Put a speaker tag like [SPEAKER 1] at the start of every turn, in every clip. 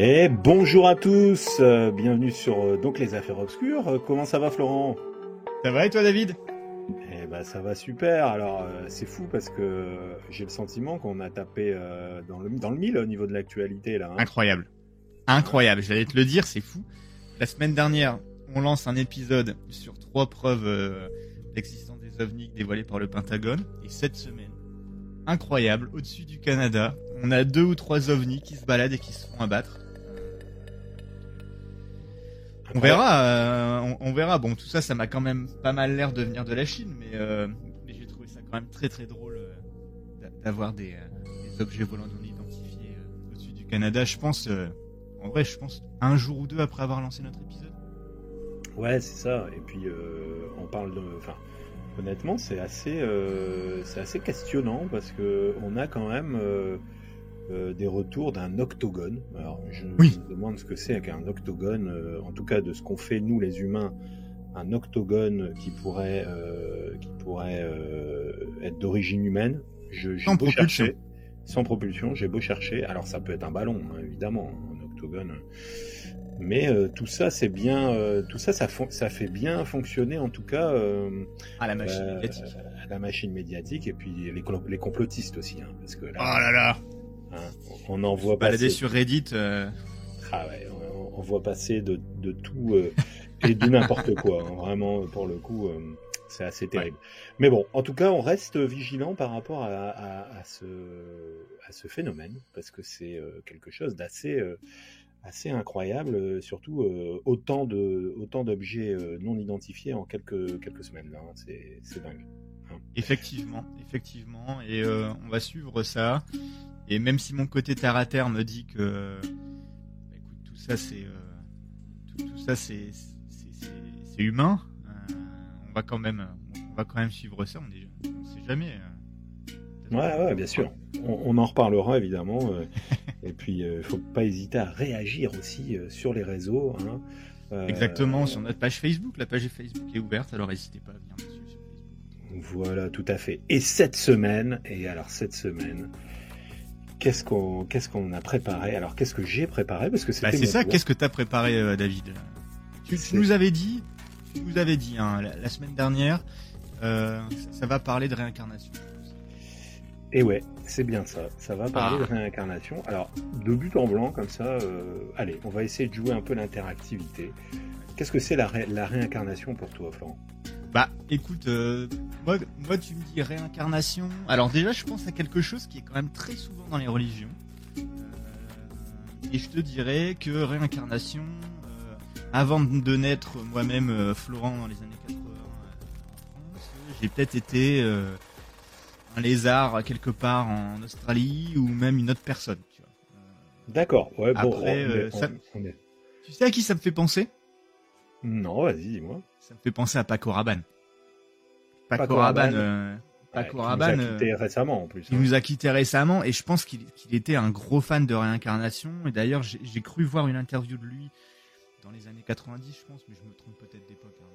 [SPEAKER 1] Et bonjour à tous, bienvenue sur donc les affaires obscures. Comment ça va Florent?
[SPEAKER 2] Ça va et toi David?
[SPEAKER 1] Eh ben ça va super. Alors c'est fou parce que j'ai le sentiment qu'on a tapé dans le mille au niveau de l'actualité là.
[SPEAKER 2] Incroyable, incroyable. J'allais te le dire, c'est fou. La semaine dernière, on lance un épisode sur 3 preuves d'existence des ovnis dévoilées par le Pentagone. Et cette semaine, incroyable, au-dessus du Canada, on a 2 ou 3 ovnis qui se baladent et qui se font abattre. On verra, on verra. Bon, tout ça, ça m'a quand même pas mal l'air de venir de la Chine, mais j'ai trouvé ça quand même très très drôle d'avoir des objets volants non identifiés au-dessus du Canada. Je pense, en vrai, un jour ou deux après avoir lancé notre épisode.
[SPEAKER 1] Ouais, c'est ça. Et puis on parle de, honnêtement, c'est assez questionnant parce que on a quand même des retours d'un octogone. Alors, je me demande ce que c'est qu'un octogone, en tout cas de ce qu'on fait nous les humains, un octogone qui pourrait être d'origine humaine.
[SPEAKER 2] Sans propulsion.
[SPEAKER 1] Sans propulsion, j'ai beau chercher. Alors ça peut être un ballon, hein, évidemment, un octogone. Mais tout ça, c'est bien. Ça fait bien fonctionner, en tout cas,
[SPEAKER 2] à la machine médiatique.
[SPEAKER 1] À la machine médiatique et puis les complotistes aussi, hein, parce que là,
[SPEAKER 2] oh là là.
[SPEAKER 1] Hein, on en voit
[SPEAKER 2] passer.
[SPEAKER 1] Balader
[SPEAKER 2] sur Reddit.
[SPEAKER 1] Ah ouais, on voit passer de tout et de n'importe quoi. Hein, vraiment, pour le coup, c'est assez terrible. Ouais. Mais bon, en tout cas, on reste vigilant par rapport à ce phénomène parce que c'est quelque chose d'assez assez incroyable, surtout autant d'objets non identifiés en quelques semaines. Là, hein, c'est dingue. Hein.
[SPEAKER 2] Effectivement, et on va suivre ça. Et même si mon côté terre à terre me dit que, écoute, tout ça c'est humain, on va quand même suivre ça. On sait jamais.
[SPEAKER 1] Ouais, bien sûr. On en reparlera évidemment. Et puis, faut pas hésiter à réagir aussi sur les réseaux. Hein.
[SPEAKER 2] Exactement, sur notre page Facebook. La page Facebook est ouverte, alors n'hésitez pas à venir dessus sur Facebook.
[SPEAKER 1] Voilà, tout à fait. Et cette semaine, qu'est-ce qu'on a préparé? Alors, qu'est-ce que j'ai préparé? Parce que c'était
[SPEAKER 2] c'est ça. Qu'est-ce que t'as préparé, David? Tu nous avais dit, hein, la semaine dernière, ça va parler de réincarnation.
[SPEAKER 1] Et ouais, c'est bien ça. Ça va parler de réincarnation. Alors, de but en blanc, comme ça, allez, on va essayer de jouer un peu l'interactivité. Qu'est-ce que c'est la réincarnation pour toi, Florent?
[SPEAKER 2] Bah, écoute, moi, tu me dis réincarnation. Alors déjà, je pense à quelque chose qui est quand même très souvent dans les religions. Et je te dirais que réincarnation, avant de naître moi-même, Florent, dans les années 80 en France, j'ai peut-être été un lézard quelque part en Australie ou même une autre personne. Tu vois.
[SPEAKER 1] D'accord. Ouais.
[SPEAKER 2] Après, tu sais à qui ça me fait penser?
[SPEAKER 1] Non, vas-y, dis-moi.
[SPEAKER 2] Ça me fait penser à Paco Rabanne.
[SPEAKER 1] Paco Rabanne, il nous a quittés récemment en plus.
[SPEAKER 2] Il nous a quittés récemment et je pense qu'il était un gros fan de réincarnation. Et d'ailleurs, j'ai cru voir une interview de lui dans les années 90, je pense, mais je me trompe peut-être d'époque. Hein,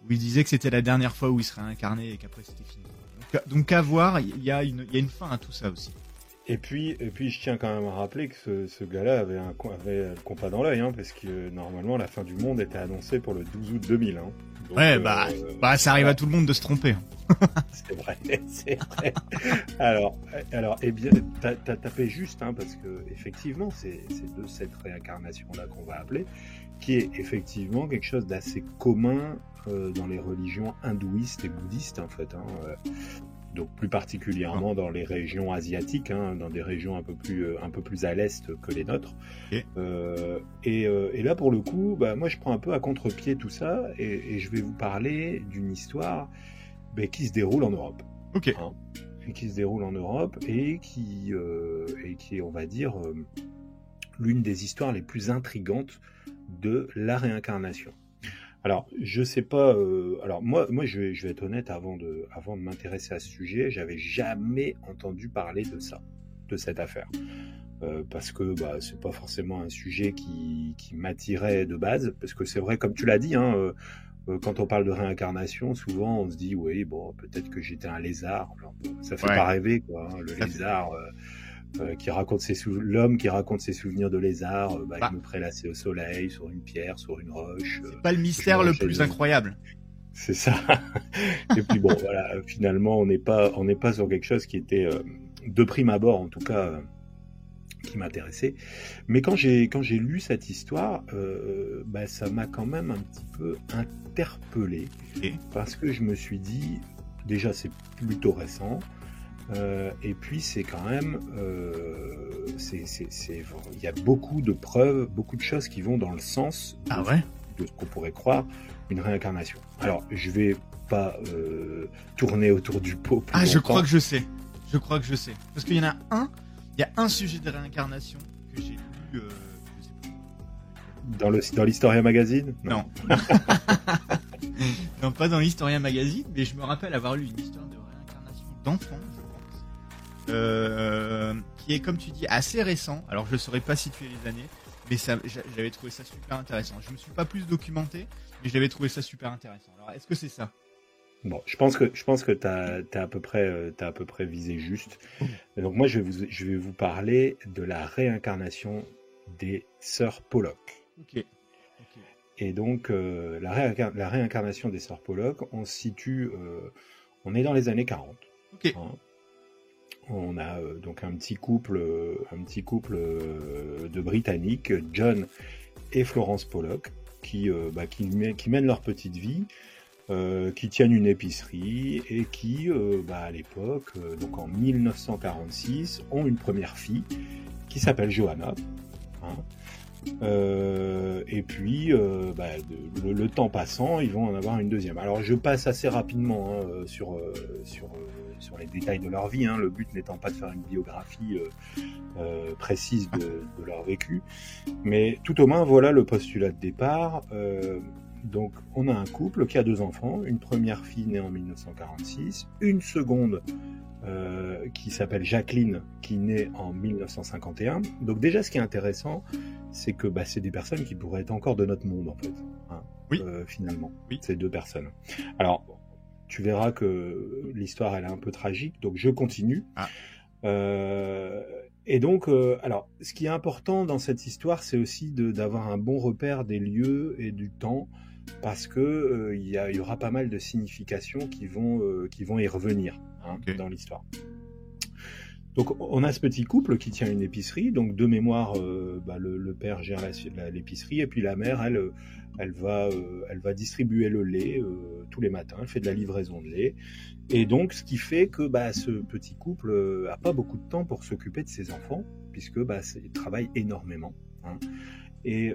[SPEAKER 2] où il disait que c'était la dernière fois où il se réincarnait et qu'après c'était fini. Donc à voir, il y a une fin à tout ça aussi.
[SPEAKER 1] Et puis, je tiens quand même à rappeler que ce gars-là avait le compas dans l'œil, hein, parce que normalement la fin du monde était annoncée pour le 12 août 2000. Hein. Donc,
[SPEAKER 2] ouais, ça arrive à tout le monde de se tromper.
[SPEAKER 1] C'est vrai. Alors, eh bien, t'as tapé juste, hein, parce que effectivement, c'est de cette réincarnation-là qu'on va appeler, qui est effectivement quelque chose d'assez commun dans les religions hindouistes et bouddhistes, en fait. Hein, donc plus particulièrement dans les régions asiatiques, hein, dans des régions un peu plus à l'est que les nôtres. Okay. Et là pour le coup, moi je prends un peu à contre-pied tout ça et je vais vous parler d'une histoire qui se déroule en Europe.
[SPEAKER 2] Ok.
[SPEAKER 1] Hein, et qui se déroule en Europe et qui est, on va dire, l'une des histoires les plus intrigantes de la réincarnation. Alors, je sais pas. Alors moi, je vais être honnête avant de m'intéresser à ce sujet, j'avais jamais entendu parler de ça, de cette affaire, parce que c'est pas forcément un sujet qui m'attirait de base, parce que c'est vrai, comme tu l'as dit, hein, quand on parle de réincarnation, souvent on se dit oui, bon, peut-être que j'étais un lézard. Alors, ça fait pas rêver, quoi. Hein, le lézard. l'homme qui raconte ses souvenirs de lézard, il me prélassait au soleil, sur une pierre, sur une roche.
[SPEAKER 2] C'est pas le mystère le plus incroyable.
[SPEAKER 1] C'est ça. Et puis bon, voilà, finalement, on n'est pas sur quelque chose qui était, de prime abord, en tout cas, qui m'intéressait. Mais quand j'ai lu cette histoire, ça m'a quand même un petit peu interpellé, parce que je me suis dit, déjà, c'est plutôt récent. Et puis c'est quand même, il y a beaucoup de preuves, beaucoup de choses qui vont dans le sens de ce qu'on pourrait croire une réincarnation. Alors je vais pas tourner autour du pot plus longtemps.
[SPEAKER 2] Je crois que je sais. Parce qu'il y a un sujet de réincarnation que j'ai lu. Je sais plus.
[SPEAKER 1] Dans l'Historia Magazine ?
[SPEAKER 2] Non. Non, pas dans l'Historia Magazine, mais je me rappelle avoir lu une histoire de réincarnation d'enfants. Qui est, comme tu dis, assez récent. Alors je ne saurais pas situer les années, mais j'avais trouvé ça super intéressant. Je me suis pas plus documenté, mais j'avais trouvé ça super intéressant. Alors est-ce que c'est ça ?
[SPEAKER 1] Bon, je pense que t'as à peu près visé juste. Et donc moi je vais vous parler de la réincarnation des sœurs Pollock.
[SPEAKER 2] Ok.
[SPEAKER 1] Et donc la réincarnation des sœurs Pollock, on se situe, on est dans les années 40.
[SPEAKER 2] Ok.
[SPEAKER 1] Hein. On a donc un petit couple de Britanniques, John et Florence Pollock, qui mènent leur petite vie, qui tiennent une épicerie et qui, à l'époque, donc en 1946, ont une première fille qui s'appelle Johanna. Hein. Et puis, le temps passant, ils vont en avoir une deuxième. Alors, je passe assez rapidement sur les détails de leur vie, le but n'étant pas de faire une biographie précise de leur vécu. Mais tout au moins, voilà le postulat de départ. Donc, on a un couple qui a 2 enfants, une première fille née en 1946, une seconde qui s'appelle Jacqueline, qui naît en 1951. Donc déjà, ce qui est intéressant, c'est que c'est des personnes qui pourraient être encore de notre monde, en fait. Finalement, ces 2 personnes. Alors, tu verras que l'histoire, elle est un peu tragique, donc je continue. Et donc, alors, ce qui est important dans cette histoire, c'est aussi d'avoir un bon repère des lieux et du temps, parce que il y aura pas mal de significations qui vont y revenir dans l'histoire. Donc, on a ce petit couple qui tient une épicerie. Donc, de mémoire, le père gère l'épicerie, et puis la mère, elle va distribuer le lait tous les matins. Elle fait de la livraison de lait. Et donc, ce qui fait que ce petit couple a pas beaucoup de temps pour s'occuper de ses enfants, puisque il travaille énormément. Et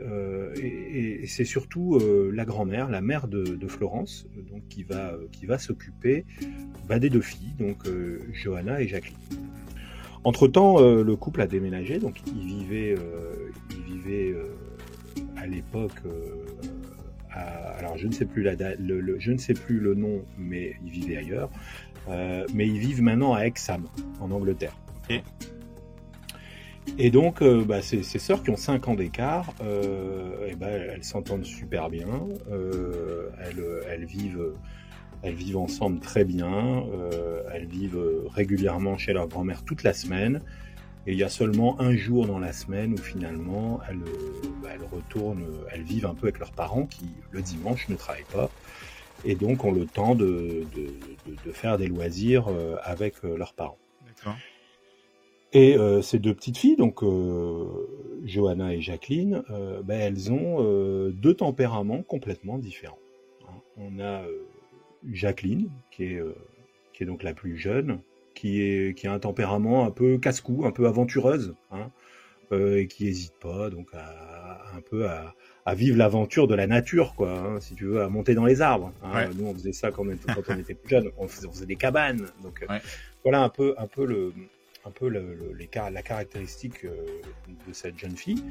[SPEAKER 1] c'est surtout la grand-mère, la mère de Florence, donc qui va s'occuper des 2 filles, donc Johanna et Jacqueline. Entre-temps, le couple a déménagé, donc il vivait à l'époque. Alors je ne sais plus je ne sais plus le nom, mais ils vivaient ailleurs. Mais ils vivent maintenant à Hexham, en Angleterre.
[SPEAKER 2] Okay.
[SPEAKER 1] Et donc, ces sœurs qui ont 5 ans d'écart, elles s'entendent super bien. Elles vivent ensemble très bien. Elles vivent régulièrement chez leur grand-mère toute la semaine. Et il y a seulement un jour dans la semaine où finalement elles vivent un peu avec leurs parents qui, le dimanche, ne travaillent pas. Et donc ont le temps de faire des loisirs avec leurs parents.
[SPEAKER 2] D'accord.
[SPEAKER 1] Et ces 2 petites filles, donc Johanna et Jacqueline, elles ont 2 tempéraments complètement différents. On a Jacqueline, qui est donc la plus jeune, qui a un tempérament un peu casse-cou, un peu aventureuse, et qui n'hésite pas donc à vivre l'aventure de la nature, quoi, si tu veux, à monter dans les arbres.
[SPEAKER 2] Ouais.
[SPEAKER 1] Nous, on faisait ça quand on était plus jeune, on faisait des cabanes. Donc voilà un peu la caractéristique de cette jeune fille.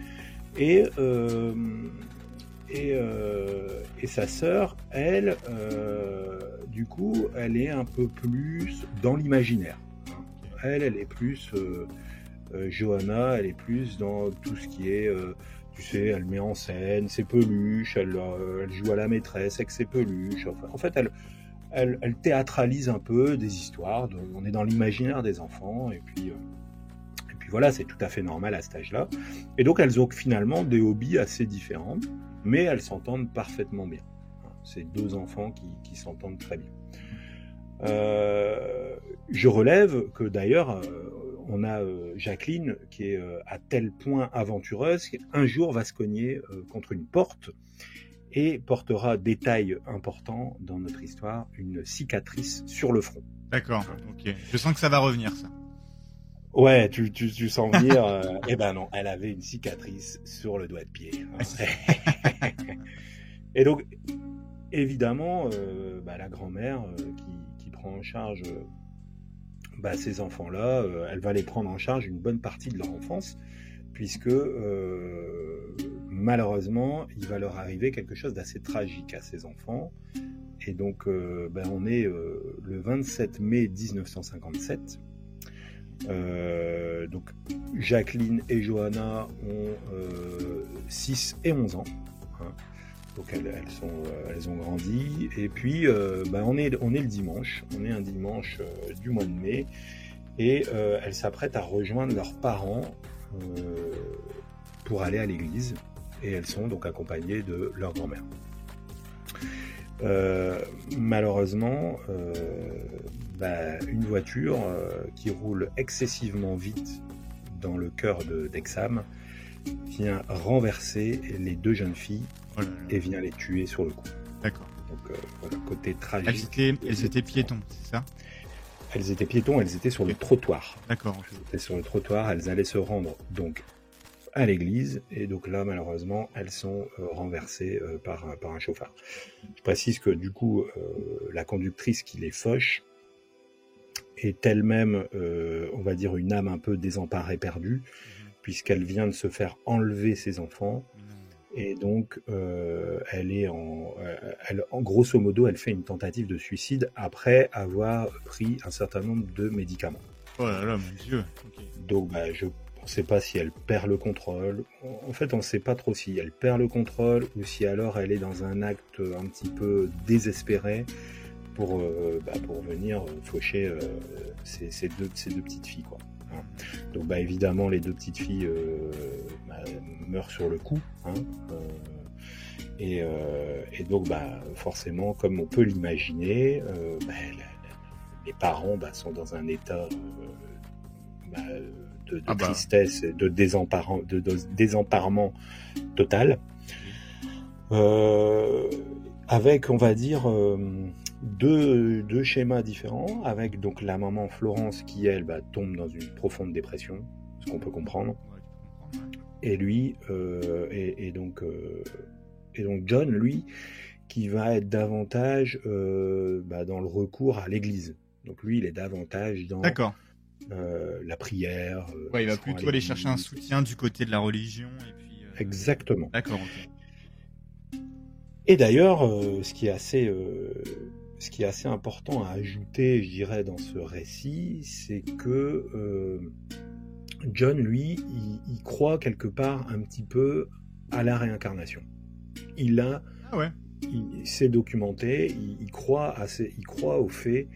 [SPEAKER 1] Et sa sœur, elle, du coup, elle est un peu plus dans l'imaginaire. Elle est plus Johanna, elle est plus dans tout ce qui est, tu sais, elle met en scène ses peluches, elle joue à la maîtresse avec ses peluches. Enfin, en fait, elle théâtralise un peu des histoires. On est dans l'imaginaire des enfants, et puis puis voilà, c'est tout à fait normal à cet âge-là. Et donc elles ont finalement des hobbies assez différents, mais elles s'entendent parfaitement bien. C'est deux enfants qui s'entendent très bien. Je relève que d'ailleurs, on a Jacqueline qui est à tel point aventureuse qu'un jour va se cogner contre une porte et portera, détail important dans notre histoire, une cicatrice sur le front.
[SPEAKER 2] D'accord, ok. Je sens que ça va revenir, ça.
[SPEAKER 1] Ouais, tu sens venir. Eh ben non, elle avait une cicatrice sur le doigt de pied. Et donc, évidemment, la grand-mère qui prend en charge ces enfants-là, elle va les prendre en charge une bonne partie de leur enfance, puisque malheureusement, il va leur arriver quelque chose d'assez tragique à ces enfants. Et donc, on est le 27 mai 1957. Donc Jacqueline et Johanna ont 6 et 11 ans. Hein. Donc elles ont grandi. Et puis on est le dimanche. On est un dimanche du mois de mai. Et elles s'apprêtent à rejoindre leurs parents pour aller à l'église. Et elles sont donc accompagnées de leur grand-mère. Malheureusement, une voiture qui roule excessivement vite dans le cœur d'Hexham vient renverser les deux jeunes filles et vient les tuer sur le coup.
[SPEAKER 2] D'accord.
[SPEAKER 1] Donc côté tragique.
[SPEAKER 2] Elles étaient piétons, c'est ça ?
[SPEAKER 1] Elles étaient piétons, elles étaient sur le trottoir.
[SPEAKER 2] D'accord.
[SPEAKER 1] Elles étaient sur le trottoir, elles allaient se rendre donc à l'église, et donc là malheureusement elles sont renversées par un chauffard. Je précise que du coup la conductrice qui les fauche est elle-même on va dire une âme un peu désemparée, perdue, puisqu'elle vient de se faire enlever ses enfants, et donc elle est en grosso modo elle fait une tentative de suicide après avoir pris un certain nombre de médicaments.
[SPEAKER 2] Oh là là, mon Dieu. Okay.
[SPEAKER 1] Donc on ne sait pas si elle perd le contrôle. En fait, on ne sait pas trop si elle perd le contrôle ou si alors elle est dans un acte un petit peu désespéré pour venir faucher ces deux petites filles, quoi. Hein. Donc évidemment, les deux petites filles meurent sur le coup. Hein. Et donc forcément, comme on peut l'imaginer, les parents sont dans un état de tristesse, de désemparement total, avec, on va dire, deux schémas différents, avec donc la maman Florence qui, elle, tombe dans une profonde dépression, ce qu'on peut comprendre, et lui, et donc John, lui, qui va être davantage dans le recours à l'église. Donc lui, il est davantage dans...
[SPEAKER 2] D'accord.
[SPEAKER 1] La prière.
[SPEAKER 2] Il va plutôt aller chercher un soutien du côté de la religion. Et puis,
[SPEAKER 1] Exactement.
[SPEAKER 2] D'accord, ok.
[SPEAKER 1] Et d'ailleurs, ce qui est assez important à ajouter, je dirais, dans ce récit, c'est que John, lui, il croit quelque part un petit peu à la réincarnation. Il s'est documenté, il croit au fait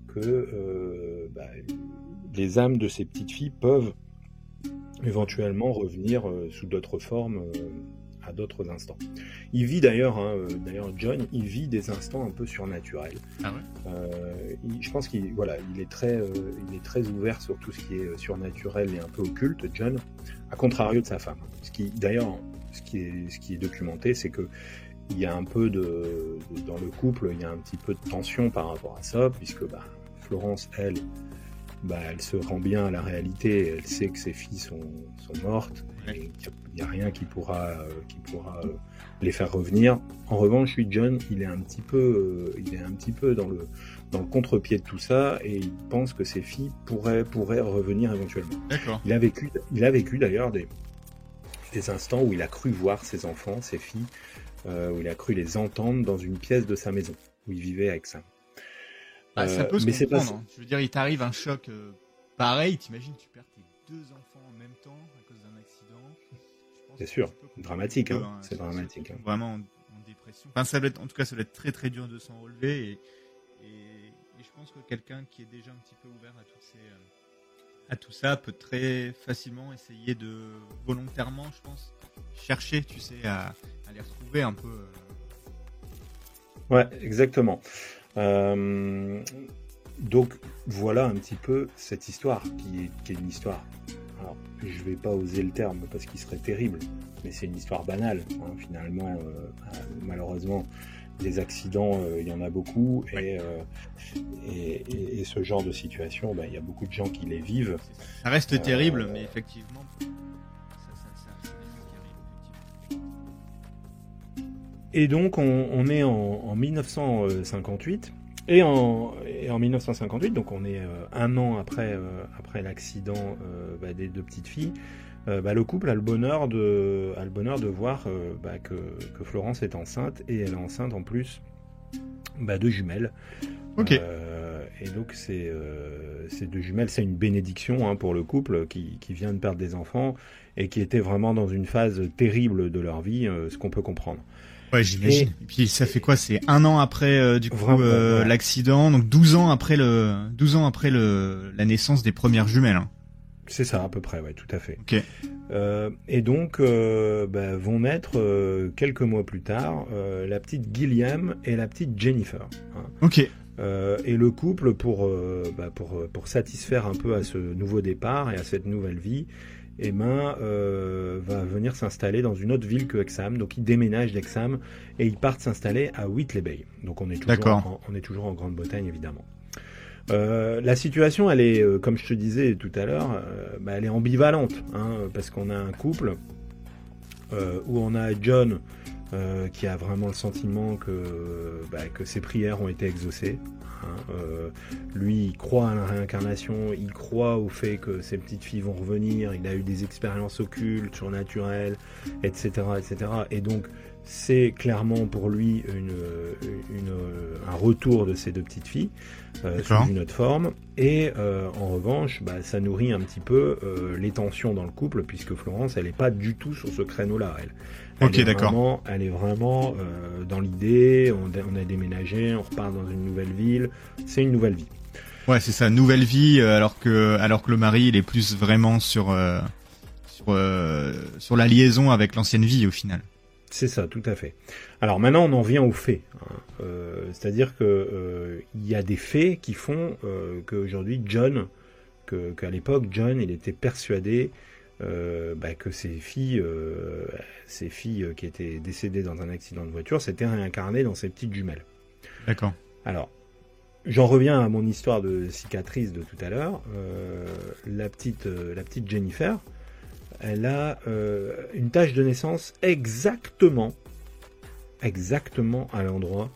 [SPEAKER 1] que les âmes de ces petites filles peuvent éventuellement revenir sous d'autres formes à d'autres instants. Il vit d'ailleurs John, il vit des instants un peu surnaturels.
[SPEAKER 2] Ah ouais.
[SPEAKER 1] Je pense qu'il est très ouvert sur tout ce qui est surnaturel et un peu occulte, John, à contrario de sa femme. Ce qui est documenté, c'est que il y a un peu dans le couple, il y a un petit peu de tension par rapport à ça, puisque Florence, elle se rend bien à la réalité, elle sait que ses filles sont mortes, et il n'y a rien qui pourra les faire revenir. En revanche, lui, John, il est un petit peu dans le contre-pied de tout ça, et il pense que ses filles pourraient revenir éventuellement.
[SPEAKER 2] D'accord.
[SPEAKER 1] Il a vécu d'ailleurs des instants où il a cru voir ses enfants, ses filles, où il a cru les entendre dans une pièce de sa maison, où il vivait avec ça.
[SPEAKER 2] Ça peut se comprendre. Je veux dire, il t'arrive un choc pareil, t'imagines, tu perds tes deux enfants en même temps à cause d'un accident.
[SPEAKER 1] C'est sûr, dramatique, c'est dramatique.
[SPEAKER 2] Vraiment en dépression. Enfin, ça doit être très très dur de s'en relever, et je pense que quelqu'un qui est déjà un petit peu ouvert à toutes à tout ça peut très facilement essayer de volontairement, je pense, chercher, tu sais, à les retrouver un peu.
[SPEAKER 1] Ouais, exactement. Donc voilà un petit peu cette histoire qui est une histoire. Alors, je vais pas oser le terme parce qu'il serait terrible, mais c'est une histoire banale. Hein, finalement, malheureusement, des accidents, il y en a beaucoup, et ce genre de situation, il y a beaucoup de gens qui les vivent.
[SPEAKER 2] Ça reste terrible, mais effectivement, ça reste terrible.
[SPEAKER 1] Et donc, on est en 1958. Et en 1958, donc on est un an après l'accident des deux petites filles, le couple a le bonheur de voir que Florence est enceinte, et elle est enceinte en plus de jumelles.
[SPEAKER 2] Ok.
[SPEAKER 1] Et donc ces deux jumelles, c'est une bénédiction pour le couple qui vient de perdre des enfants et qui était vraiment dans une phase terrible de leur vie, ce qu'on peut comprendre.
[SPEAKER 2] Ouais, j'imagine. Et puis ça fait quoi? C'est un an après l'accident, donc 12 ans après la naissance des premières jumelles. Hein.
[SPEAKER 1] C'est ça à peu près, ouais, tout à fait.
[SPEAKER 2] Ok.
[SPEAKER 1] Et donc vont naître quelques mois plus tard la petite Gilliam et la petite Jennifer. Hein.
[SPEAKER 2] Ok.
[SPEAKER 1] Et le couple pour satisfaire un peu à ce nouveau départ et à cette nouvelle vie, va venir s'installer dans une autre ville que Hexham. Donc ils déménagent d'Hexham et ils partent s'installer à Whitley Bay. Donc on est toujours en Grande-Bretagne, évidemment. La situation, elle est, comme je te disais tout à l'heure, elle est ambivalente, parce qu'on a un couple où on a John qui a vraiment le sentiment que ses prières ont été exaucées. Lui, il croit à la réincarnation, il croit au fait que ses petites filles vont revenir, il a eu des expériences occultes, surnaturelles, etc., etc. Et donc, c'est clairement pour lui un retour de ces deux petites filles sous une autre forme. Et en revanche, ça nourrit un petit peu les tensions dans le couple, puisque Florence, elle n'est pas du tout sur ce créneau-là. Elle est vraiment dans l'idée, on a déménagé, on repart dans une nouvelle ville, c'est une nouvelle vie.
[SPEAKER 2] Ouais, c'est ça, nouvelle vie, alors que le mari, il est plus vraiment sur la liaison avec l'ancienne vie au final.
[SPEAKER 1] C'est ça, tout à fait. Alors maintenant, on en vient aux faits. C'est-à-dire que il y a des faits qui font qu'aujourd'hui, qu'à l'époque, John, il était persuadé que ces filles qui étaient décédées dans un accident de voiture s'étaient réincarnées dans ces petites jumelles.
[SPEAKER 2] D'accord.
[SPEAKER 1] Alors, j'en reviens à mon histoire de cicatrice de tout à l'heure. La petite Jennifer, elle a une tache de naissance exactement à l'endroit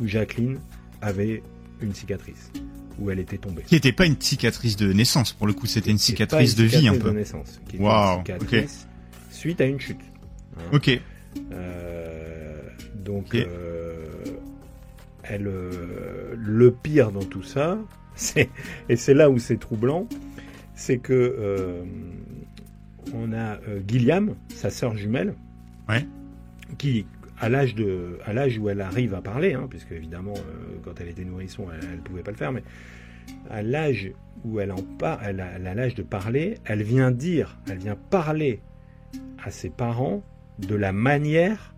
[SPEAKER 1] où Jacqueline avait une cicatrice, où elle était tombée.
[SPEAKER 2] Qui n'était pas une cicatrice de naissance, pour le coup, c'était une cicatrice de vie un peu.
[SPEAKER 1] De naissance, qui était une cicatrice suite à une chute.
[SPEAKER 2] Ok.
[SPEAKER 1] Donc, le pire dans tout ça, et c'est là où c'est troublant, c'est que on a Gilliam, sa sœur jumelle, qui, à l'âge où elle arrive à parler, puisque évidemment, quand elle était nourrisson, elle ne pouvait pas le faire, mais à l'âge où elle a l'âge de parler, elle vient parler à ses parents de la manière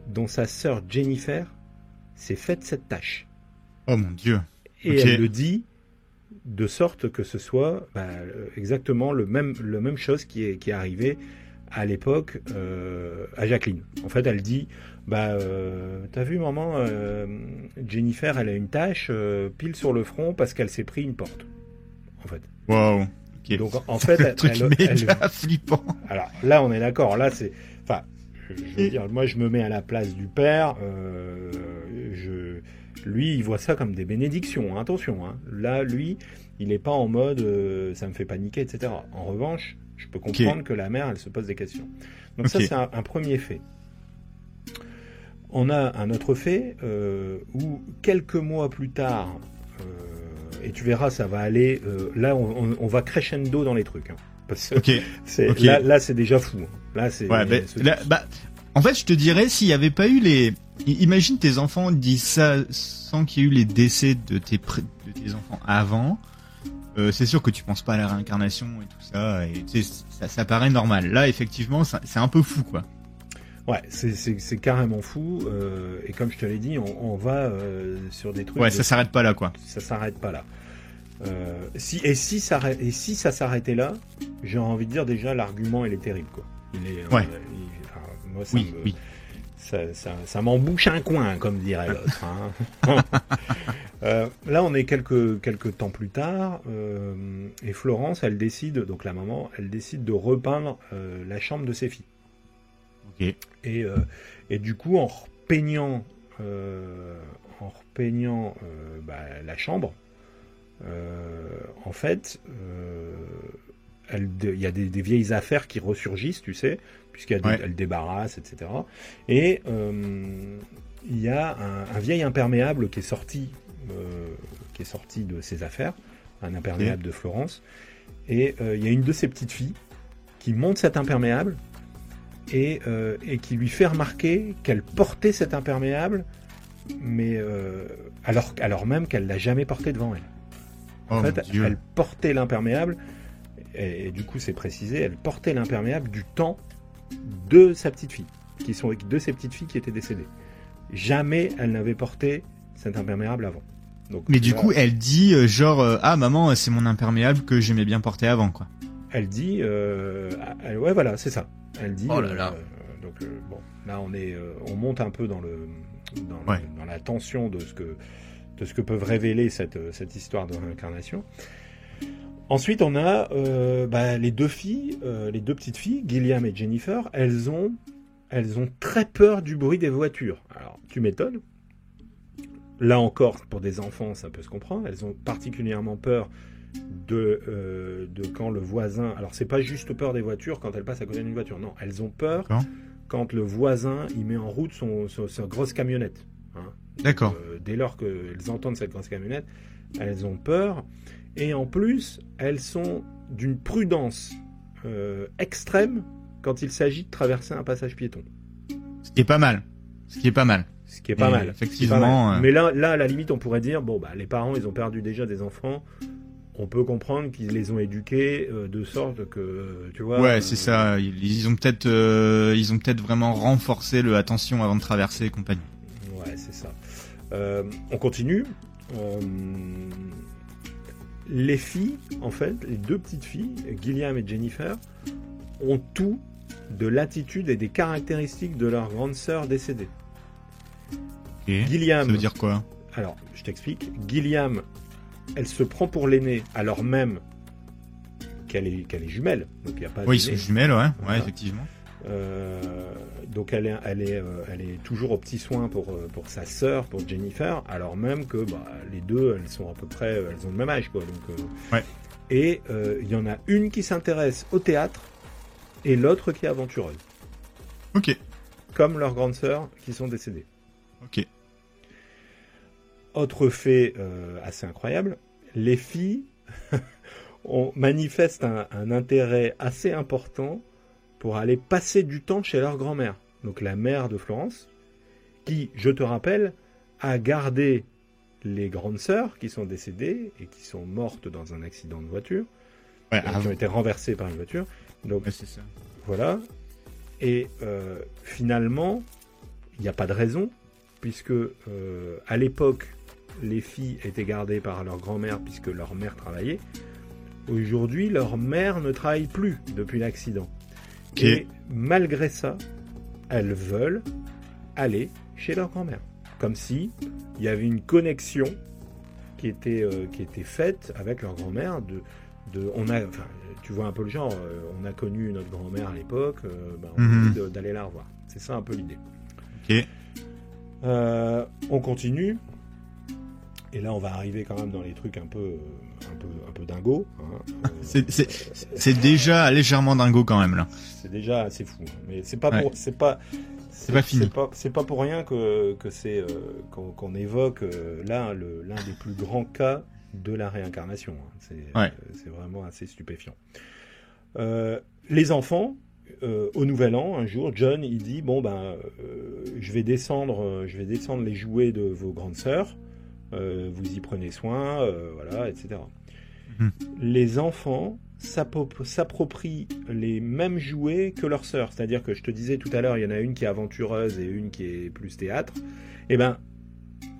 [SPEAKER 1] dont sa sœur Jennifer s'est faite cette tâche.
[SPEAKER 2] Oh mon Dieu.
[SPEAKER 1] Et elle le dit de sorte que ce soit exactement le même chose qui est arrivé à l'époque à Jacqueline. En fait, elle dit t'as vu maman, Jennifer, elle a une tache pile sur le front parce qu'elle s'est pris une porte. En fait.
[SPEAKER 2] Waouh. Okay.
[SPEAKER 1] Donc en fait,
[SPEAKER 2] elle flippant.
[SPEAKER 1] Alors là, on est d'accord. Là, c'est, je veux dire, moi, je me mets à la place du père. Lui, il voit ça comme des bénédictions. Attention. Là, lui, il n'est pas en mode ça me fait paniquer, etc. En revanche, je peux comprendre que la mère, elle se pose des questions. Donc ça, c'est un premier fait. On a un autre fait où quelques mois plus tard, et tu verras, ça va aller. Là, on va crescendo dans les trucs. Parce que là, c'est déjà fou. Là, c'est.
[SPEAKER 2] Ouais, en fait, je te dirais, s'il n'y avait pas eu les. Imagine tes enfants disent ça sans qu'il y ait eu les décès de tes enfants avant. c'est sûr que tu penses pas à la réincarnation et tout ça, et tu sais, ça paraît normal. Là, effectivement, c'est un peu fou, quoi.
[SPEAKER 1] Ouais, c'est carrément fou. Et comme je te l'ai dit, on va sur des trucs.
[SPEAKER 2] Ouais, ça s'arrête pas là, quoi.
[SPEAKER 1] Ça s'arrête pas là. Si ça s'arrêtait là, j'ai envie de dire déjà l'argument il est terrible, quoi.
[SPEAKER 2] Ouais.
[SPEAKER 1] Moi,
[SPEAKER 2] Oui.
[SPEAKER 1] ça m'embouche un coin, comme dirait l'autre. Hein. Là, on est quelques temps plus tard, et Florence, elle décide, donc la maman, elle décide de repeindre la chambre de ses filles.
[SPEAKER 2] Ok.
[SPEAKER 1] Et du coup, en repeignant la chambre, en fait, il y a des vieilles affaires qui ressurgissent, tu sais, puisqu'elle débarrasse, etc. Et il y a un vieil imperméable qui est sorti de ses affaires, un imperméable de Florence. Et il y a une de ses petites filles qui monte cet imperméable et qui lui fait remarquer qu'elle portait cet imperméable, mais alors même qu'elle l'a jamais porté devant elle. En fait, elle portait l'imperméable, et du coup c'est précisé, elle portait l'imperméable du temps de sa petite fille, de ses petites filles qui étaient décédées. Jamais elle n'avait porté cet imperméable avant. Donc,
[SPEAKER 2] mais du coup, elle dit ah maman, c'est mon imperméable que j'aimais bien porter avant, quoi.
[SPEAKER 1] Elle dit, ouais voilà, c'est ça. Elle dit.
[SPEAKER 2] Oh là là.
[SPEAKER 1] Donc bon, là on monte un peu dans la tension de ce que peuvent révéler cette histoire de réincarnation. Ensuite, on a les deux petites filles, Gilliam et Jennifer. Elles ont très peur du bruit des voitures. Alors, tu m'étonnes. Là encore, pour des enfants, ça peut se comprendre. Elles ont particulièrement peur de quand le voisin... Alors, c'est pas juste peur des voitures quand elles passent à côté d'une voiture. Non, elles ont peur quand le voisin il met en route sa grosse camionnette. Hein.
[SPEAKER 2] D'accord.
[SPEAKER 1] Dès lors qu'elles entendent cette grosse camionnette, elles ont peur. Et en plus, elles sont d'une prudence extrême quand il s'agit de traverser un passage piéton.
[SPEAKER 2] Ce qui est pas mal. Effectivement.
[SPEAKER 1] Mais là, à la limite, on pourrait dire, les parents, ils ont perdu déjà des enfants. On peut comprendre qu'ils les ont éduqués de sorte que, tu vois...
[SPEAKER 2] Ouais, c'est ça. Ils ont peut-être vraiment renforcé le attention avant de traverser et compagnie.
[SPEAKER 1] Ouais, c'est ça. On continue. Les filles, en fait, les deux petites filles, Gilliam et Jennifer, ont tout de l'attitude et des caractéristiques de leur grande sœur décédée.
[SPEAKER 2] Okay.
[SPEAKER 1] Gilliam,
[SPEAKER 2] ça veut dire quoi?
[SPEAKER 1] Alors, je t'explique. Gilliam, elle se prend pour l'aînée, alors même qu'elle est jumelle. Donc, il y a pas.
[SPEAKER 2] Oui, ils sont jumelles, ouais, voilà. Effectivement.
[SPEAKER 1] Donc elle est toujours aux petits soins pour sa sœur, pour Jennifer, alors même que les deux, elles sont à peu près, elles ont le même âge, quoi. Donc,
[SPEAKER 2] ouais.
[SPEAKER 1] Et il y en a une qui s'intéresse au théâtre et l'autre qui est aventureuse.
[SPEAKER 2] Ok.
[SPEAKER 1] Comme leurs grandes sœurs qui sont décédées.
[SPEAKER 2] Ok.
[SPEAKER 1] Autre fait assez incroyable, les filles manifestent un intérêt assez important pour aller passer du temps chez leur grand-mère. Donc la mère de Florence, qui, je te rappelle, a gardé les grandes sœurs qui sont décédées et qui sont mortes dans un accident de voiture, qui ont été renversées par une voiture. Donc
[SPEAKER 2] ouais, c'est ça.
[SPEAKER 1] Voilà. Et finalement, il n'y a pas de raison, puisque à l'époque, les filles étaient gardées par leur grand-mère puisque leur mère travaillait. Aujourd'hui, leur mère ne travaille plus depuis l'accident. Okay. Et malgré ça, elles veulent aller chez leur grand-mère. Comme si il y avait une connexion qui était faite avec leur grand-mère. Tu vois un peu le genre, on a connu notre grand-mère à l'époque, on a envie d'aller la revoir. C'est ça un peu l'idée.
[SPEAKER 2] Ok.
[SPEAKER 1] On continue. Et là, on va arriver quand même dans les trucs un peu dingo. Hein.
[SPEAKER 2] C'est déjà légèrement dingo quand même là.
[SPEAKER 1] C'est déjà assez fou. Mais c'est pas
[SPEAKER 2] fini.
[SPEAKER 1] C'est pas pour rien que c'est qu'on évoque là l'un des plus grands cas de la réincarnation. Hein. C'est vraiment assez stupéfiant. Les enfants, au Nouvel An, un jour, John il dit je vais descendre les jouets de vos grandes sœurs. Vous y prenez soin, voilà, etc. les enfants s'approprient les mêmes jouets que leurs sœurs. C'est-à-dire que je te disais tout à l'heure, il y en a une qui est aventureuse et une qui est plus théâtre. Eh ben,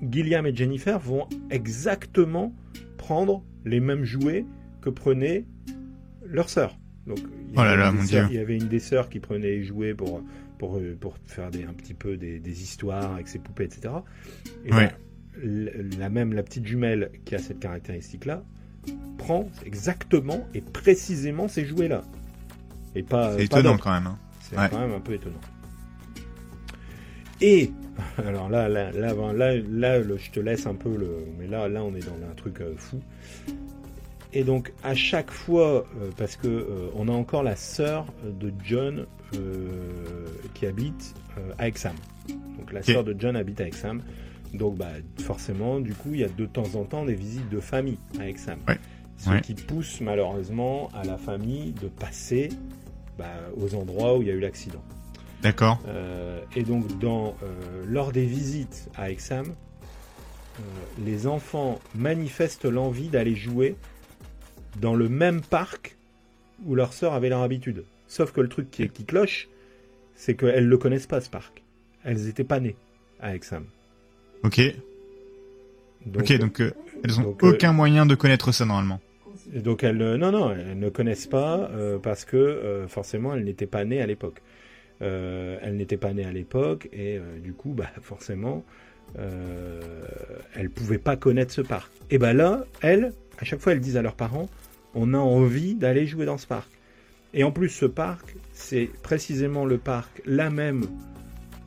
[SPEAKER 1] Gilliam et Jennifer vont exactement prendre les mêmes jouets que prenaient leurs sœurs. Donc, il y avait une des sœurs qui prenait les jouets pour faire un petit peu des histoires avec ses poupées, etc. Et
[SPEAKER 2] ouais.
[SPEAKER 1] La petite jumelle qui a cette caractéristique-là prend exactement et précisément ces jouets-là. Et pas.
[SPEAKER 2] C'est étonnant quand même. Hein.
[SPEAKER 1] C'est quand même un peu étonnant. Et alors là, je te laisse un peu mais là, on est dans un truc fou. Et donc à chaque fois, parce que on a encore la sœur de John qui habite à Hexham. Donc la sœur de John habite à Hexham. Donc forcément, du coup, il y a de temps en temps des visites de famille à Hexham. Ouais. Ce qui pousse malheureusement à la famille de passer aux endroits où il y a eu l'accident.
[SPEAKER 2] D'accord.
[SPEAKER 1] Et donc lors des visites à Hexham, les enfants manifestent l'envie d'aller jouer dans le même parc où leur sœur avait leur habitude. Sauf que le truc qui cloche, c'est qu'elles ne le connaissent pas, ce parc. Elles n'étaient pas nées à Hexham.
[SPEAKER 2] Ok. Donc elles n'ont aucun moyen de connaître ça normalement.
[SPEAKER 1] Donc elles ne connaissent pas parce que forcément elles n'étaient pas nées à l'époque. Elles n'étaient pas nées à l'époque et du coup forcément elles pouvaient pas connaître ce parc. Et là, elles, à chaque fois elles disent à leurs parents, on a envie d'aller jouer dans ce parc. Et en plus ce parc, c'est précisément le parc là même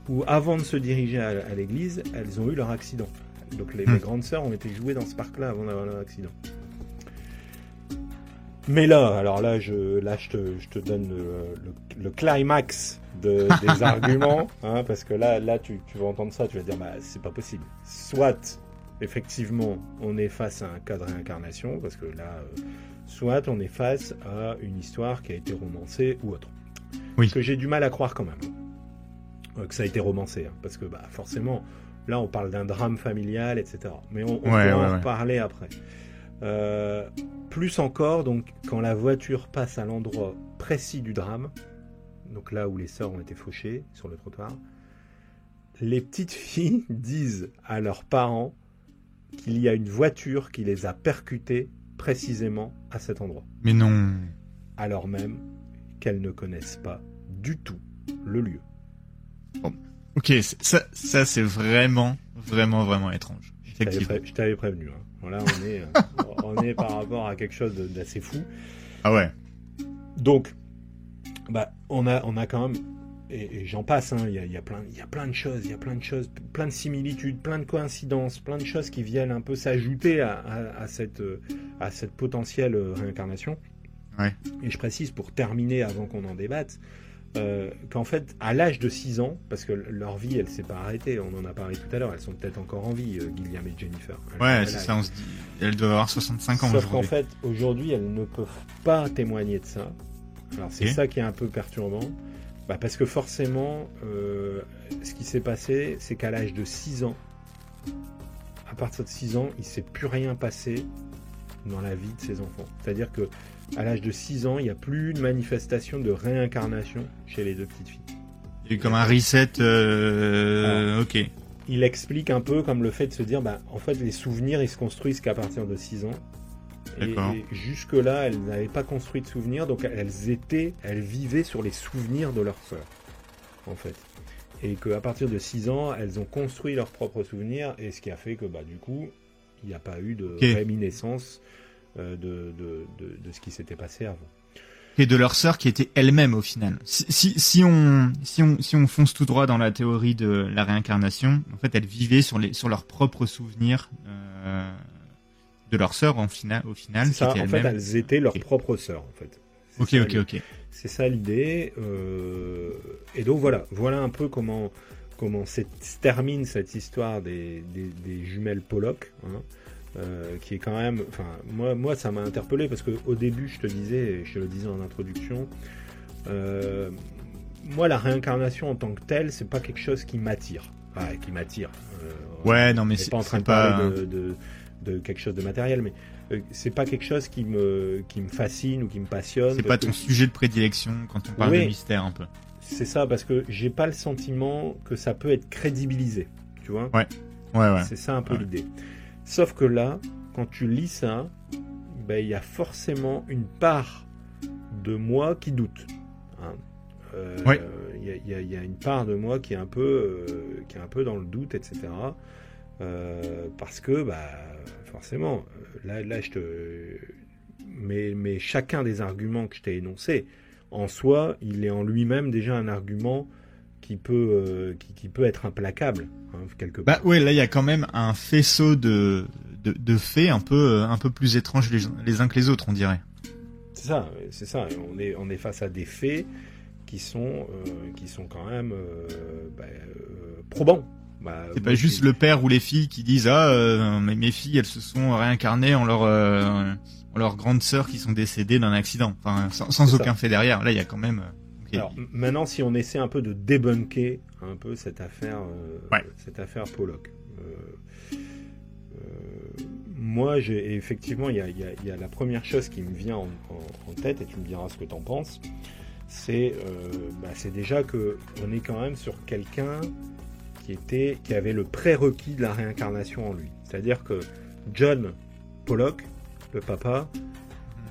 [SPEAKER 1] où avant de se diriger à l'église, elles ont eu leur accident. Donc les grandes sœurs ont été jouées dans ce parc-là avant d'avoir leur accident. Mais là, je te donne le climax des arguments, hein, parce que là tu vas entendre ça, tu vas dire c'est pas possible. Soit effectivement on est face à un cas de réincarnation, parce que là, soit on est face à une histoire qui a été romancée ou autre.
[SPEAKER 2] Oui.
[SPEAKER 1] Ce que j'ai du mal à croire quand même, que ça a été romancé, hein, parce que forcément là on parle d'un drame familial, etc. Mais on va en reparler après. Plus encore, donc, quand la voiture passe à l'endroit précis du drame, donc là où les sœurs ont été fauchées sur le trottoir, les petites filles disent à leurs parents qu'il y a une voiture qui les a percutées précisément à cet endroit.
[SPEAKER 2] Mais non.
[SPEAKER 1] Alors même qu'elles ne connaissent pas du tout le lieu.
[SPEAKER 2] Bon. Ok, ça c'est vraiment étrange.
[SPEAKER 1] Je t'avais prévenu. Hein. Voilà, on est par rapport à quelque chose d'assez fou.
[SPEAKER 2] Ah ouais.
[SPEAKER 1] Donc, on a quand même, et j'en passe, hein, il y a plein de choses, plein de similitudes, plein de coïncidences, plein de choses qui viennent un peu s'ajouter à cette potentielle réincarnation.
[SPEAKER 2] Ouais.
[SPEAKER 1] Et je précise, pour terminer, avant qu'on en débatte, qu'en fait, à l'âge de 6 ans, parce que leur vie, elle s'est pas arrêtée, on en a parlé tout à l'heure, elles sont peut-être encore en vie, Gilliam et Jennifer.
[SPEAKER 2] C'est ça, on se dit, elles doivent avoir 65 ans
[SPEAKER 1] Sauf
[SPEAKER 2] aujourd'hui.
[SPEAKER 1] qu'en fait, aujourd'hui, elles ne peuvent pas témoigner de ça. Alors c'est ça qui est un peu perturbant, parce que forcément, ce qui s'est passé, c'est qu'à l'âge de 6 ans, à partir de 6 ans, il ne s'est plus rien passé dans la vie de ces enfants. C'est-à-dire que à l'âge de 6 ans, il n'y a plus une manifestation de réincarnation chez les deux petites filles.
[SPEAKER 2] Il y a eu comme un reset, ok.
[SPEAKER 1] Il explique un peu comme le fait de se dire, en fait, les souvenirs, ils se construisent qu'à partir de 6 ans. Et jusque-là, elles n'avaient pas construit de souvenirs, donc elles vivaient sur les souvenirs de leur sœur, en fait. Et qu'à partir de 6 ans, elles ont construit leurs propres souvenirs, et ce qui a fait que, du coup, il n'y a pas eu de réminiscence de ce qui s'était passé avant.
[SPEAKER 2] Et de leur sœur qui était elle-même au final. Si on fonce tout droit dans la théorie de la réincarnation, en fait, elles vivaient sur leurs propres souvenirs de leur sœur au final.
[SPEAKER 1] C'est ça, en fait, elles étaient leurs propres sœurs, en fait.
[SPEAKER 2] Ok.
[SPEAKER 1] C'est ça l'idée. Et donc voilà un peu comment se termine cette histoire des jumelles Pollock, hein. Qui est quand même, moi ça m'a interpellé parce que au début je te le disais en introduction, moi la réincarnation en tant que telle c'est pas quelque chose qui m'attire. Non mais
[SPEAKER 2] c'est
[SPEAKER 1] pas en train de parler de quelque chose de matériel, mais c'est pas quelque chose qui me fascine ou qui me passionne.
[SPEAKER 2] C'est pas ton sujet de prédilection quand on parle de mystère un peu.
[SPEAKER 1] C'est ça, parce que j'ai pas le sentiment que ça peut être crédibilisé, tu vois.
[SPEAKER 2] Ouais. C'est
[SPEAKER 1] ça un peu l'idée. Sauf que là, quand tu lis ça, il y a forcément une part de moi qui doute. Hein. Il y a une part de moi qui est un peu dans le doute, etc. Parce que forcément, là mais chacun des arguments que je t'ai énoncés, en soi, il est en lui-même déjà un argument qui peut être implacable, hein, quelque part.
[SPEAKER 2] Là il y a quand même un faisceau de faits un peu plus étranges les uns que les autres, on dirait.
[SPEAKER 1] C'est ça. On est face à des faits qui sont quand même probants.
[SPEAKER 2] C'est pas juste le père ou les filles qui disent mes filles elles se sont réincarnées en leur grande sœur qui sont décédées d'un accident, enfin sans aucun fait derrière. Là il y a quand même
[SPEAKER 1] Alors maintenant, si on essaie un peu de débunker un peu cette affaire Pollock, moi effectivement il y a la première chose qui me vient en tête, et tu me diras ce que t'en penses, c'est déjà que on est quand même sur quelqu'un qui avait le prérequis de la réincarnation en lui. C'est-à-dire que John Pollock, le papa,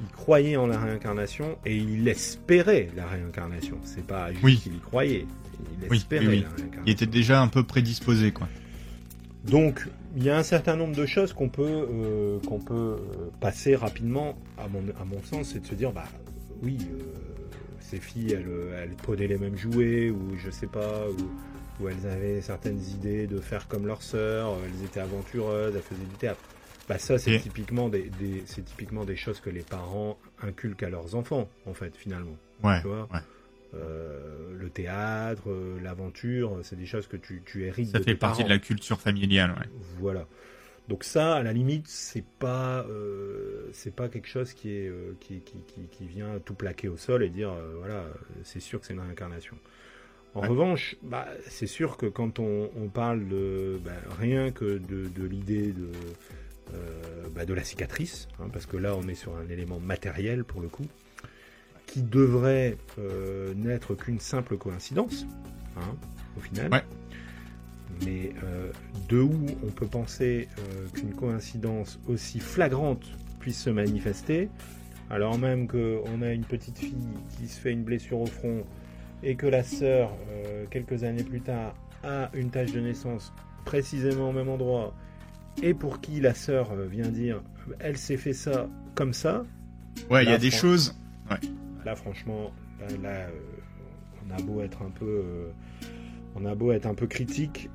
[SPEAKER 1] il croyait en la réincarnation et il espérait la réincarnation. C'est pas juste qu'il y croyait, il espérait la réincarnation.
[SPEAKER 2] Il était déjà un peu prédisposé, quoi.
[SPEAKER 1] Donc, il y a un certain nombre de choses qu'on peut passer rapidement, à mon sens, c'est de se dire, ces filles, elles prenaient les mêmes jouets, ou je sais pas, où elles avaient certaines idées de faire comme leur sœur, elles étaient aventureuses, elles faisaient du théâtre. Ça, c'est typiquement des choses que les parents inculquent à leurs enfants, en fait, finalement. Tu vois, le théâtre, l'aventure, c'est des choses que tu hérites de tes parents. Ça fait
[SPEAKER 2] partie de la culture familiale,
[SPEAKER 1] Voilà. Donc ça, à la limite, c'est pas quelque chose qui vient tout plaquer au sol et dire c'est sûr que c'est une réincarnation. En revanche, c'est sûr que quand on parle rien que de l'idée de la cicatrice, hein, parce que là on est sur un élément matériel pour le coup, qui devrait n'être qu'une simple coïncidence, hein, au final.
[SPEAKER 2] Ouais.
[SPEAKER 1] Mais de où on peut penser qu'une coïncidence aussi flagrante puisse se manifester, alors même qu'on a une petite fille qui se fait une blessure au front et que la sœur, quelques années plus tard, a une tache de naissance précisément au même endroit, et pour qui la sœur vient dire elle s'est fait ça comme ça.
[SPEAKER 2] Ouais, il y a des choses. Ouais.
[SPEAKER 1] Là, franchement, on a beau être un peu critique,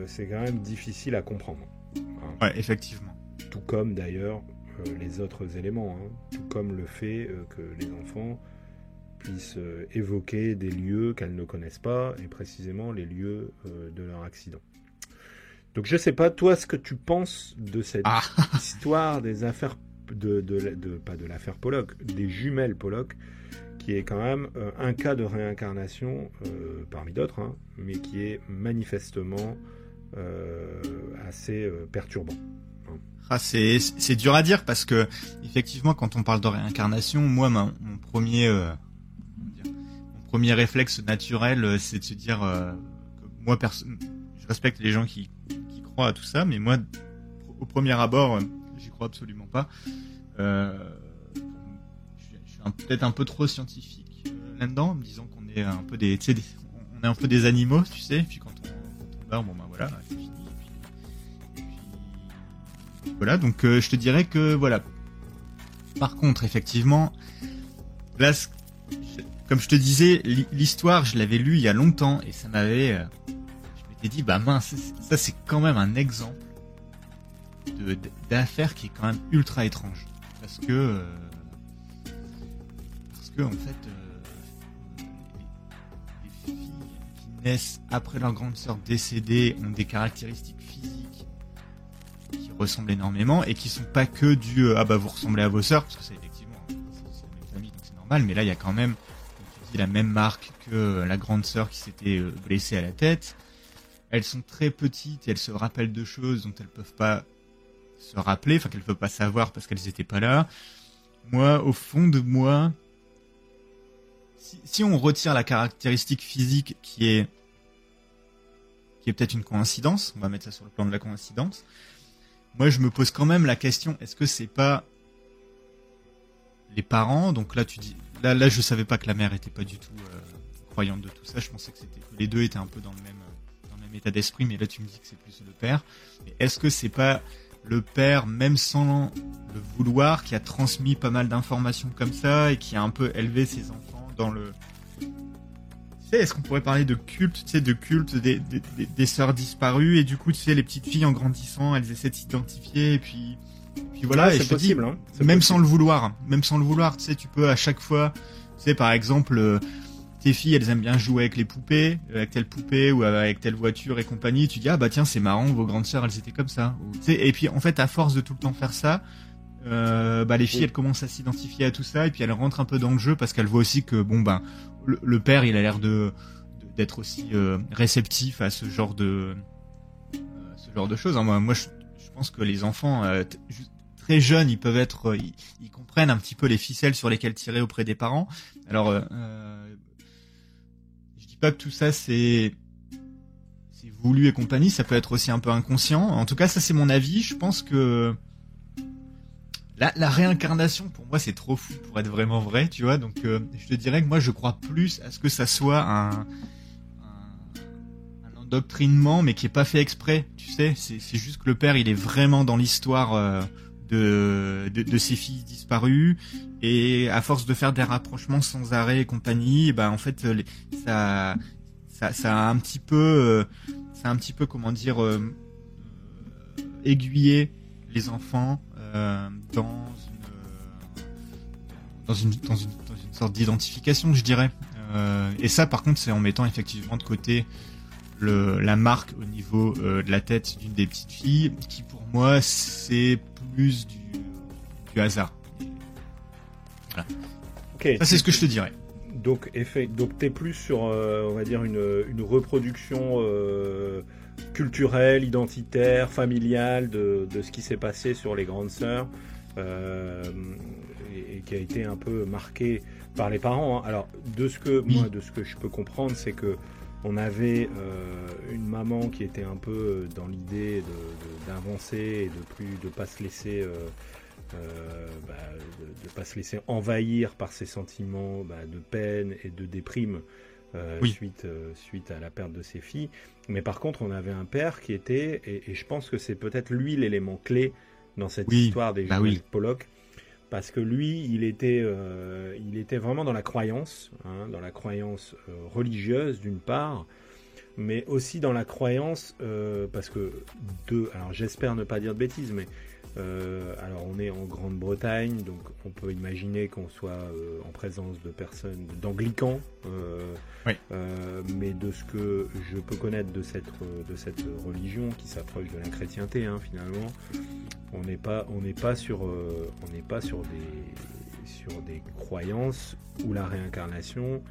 [SPEAKER 1] c'est quand même difficile à comprendre. Hein.
[SPEAKER 2] Ouais, effectivement.
[SPEAKER 1] Tout comme d'ailleurs les autres éléments, hein. Tout comme le fait que les enfants puissent évoquer des lieux qu'elles ne connaissent pas, et précisément les lieux de leur accident. Donc je sais pas, toi, ce que tu penses de cette histoire des affaires pas de l'affaire Pollock, des jumelles Pollock, qui est quand même un cas de réincarnation parmi d'autres, hein, mais qui est manifestement assez perturbant.
[SPEAKER 2] Hein. C'est dur à dire, parce que effectivement, quand on parle de réincarnation, moi, mon premier réflexe naturel, c'est de se dire que moi, je respecte les gens qui croient à tout ça, mais moi, au premier abord, j'y crois absolument pas. Je suis peut-être un peu trop scientifique là-dedans, en me disant qu'on est un peu on est un peu des animaux, tu sais. Puis quand on meurt, voilà, c'est fini. Et puis voilà. Donc je te dirais que voilà. Par contre, effectivement, là, comme je te disais, l'histoire, je l'avais lue il y a longtemps et ça m'avait. Je m'étais dit, mince, ça c'est quand même un exemple d'affaire qui est quand même ultra étrange, parce que en fait les filles qui naissent après leur grande sœur décédée ont des caractéristiques physiques qui ressemblent énormément et qui sont pas que du vous ressemblez à vos sœurs, parce que c'est effectivement c'est la même famille, donc c'est normal, mais là il y a quand même, comme tu dis, la même marque que la grande sœur qui s'était blessée à la tête. Elles sont très petites et elles se rappellent de choses dont elles peuvent pas se rappeler, enfin qu'elle peut pas savoir parce qu'elles étaient pas là. Moi, au fond de moi, si on retire la caractéristique physique qui est peut-être une coïncidence, on va mettre ça sur le plan de la coïncidence. Moi, je me pose quand même la question, est-ce que c'est pas les parents? Donc là, tu dis, là, je savais pas que la mère était pas du tout croyante de tout ça. Je pensais que les deux étaient un peu dans le même état d'esprit, mais là, tu me dis que c'est plus le père. Mais est-ce que c'est pas le père, même sans le vouloir, qui a transmis pas mal d'informations comme ça et qui a un peu élevé ses enfants dans le... Tu sais, est-ce qu'on pourrait parler de culte, tu sais, de culte des sœurs disparues, et du coup, tu sais, les petites filles en grandissant, elles essaient de s'identifier, et puis voilà,
[SPEAKER 1] ouais,
[SPEAKER 2] et je te dis,
[SPEAKER 1] hein,
[SPEAKER 2] même sans le vouloir, tu sais, tu peux à chaque fois, tu sais, par exemple, tes filles, elles aiment bien jouer avec les poupées, avec telle poupée ou avec telle voiture et compagnie, tu dis, ah bah tiens, c'est marrant, vos grandes sœurs, elles étaient comme ça. Ou, tu sais, et puis, en fait, à force de tout le temps faire ça, les filles, elles commencent à s'identifier à tout ça, et puis elles rentrent un peu dans le jeu parce qu'elles voient aussi que, bon, ben, le père, il a l'air d'être aussi réceptif à ce genre de choses. Hein. Moi, je pense que les enfants très jeunes, ils peuvent être, ils comprennent un petit peu les ficelles sur lesquelles tirer auprès des parents. Alors, je dis pas que tout ça c'est voulu et compagnie, ça peut être aussi un peu inconscient. En tout cas, ça c'est mon avis. Je pense que la réincarnation, pour moi, c'est trop fou pour être vraiment vrai, tu vois. Donc, je te dirais que moi, je crois plus à ce que ça soit un endoctrinement, mais qui est pas fait exprès. Tu sais, c'est juste que le père, il est vraiment dans l'histoire de ses filles disparues, et à force de faire des rapprochements sans arrêt et compagnie, et ben en fait, ça a un petit peu, comment dire, aiguillé les enfants dans une sorte d'identification, je dirais. Et ça, par contre, c'est en mettant effectivement de côté la marque au niveau de la tête d'une des petites filles, qui pour moi c'est plus du hasard. Voilà.
[SPEAKER 1] Okay.
[SPEAKER 2] Ça, c'est ce que je te dirais.
[SPEAKER 1] Donc t'es plus sur, on va dire, une reproduction culturelle, identitaire, familiale de ce qui s'est passé sur les grandes sœurs, et qui a été un peu marqué par les parents. Hein. Alors, de ce que je peux comprendre, c'est que on avait une maman qui était un peu dans l'idée d'avancer et de pas se laisser de pas se laisser envahir par ses sentiments de peine et de déprime suite à la perte de ses filles. Mais par contre, on avait un père qui était, et je pense que c'est peut-être lui l'élément clé dans cette histoire des jumelles Pollock, parce que lui, il était vraiment dans la croyance, dans la croyance religieuse d'une part, mais aussi dans la croyance, parce que alors j'espère ne pas dire de bêtises, mais alors on est en Grande-Bretagne, donc on peut imaginer qu'on soit en présence de personnes, d'anglicans, mais de ce que je peux connaître de cette religion qui s'approche de la chrétienté, finalement, on n'est pas sur des croyances où la réincarnation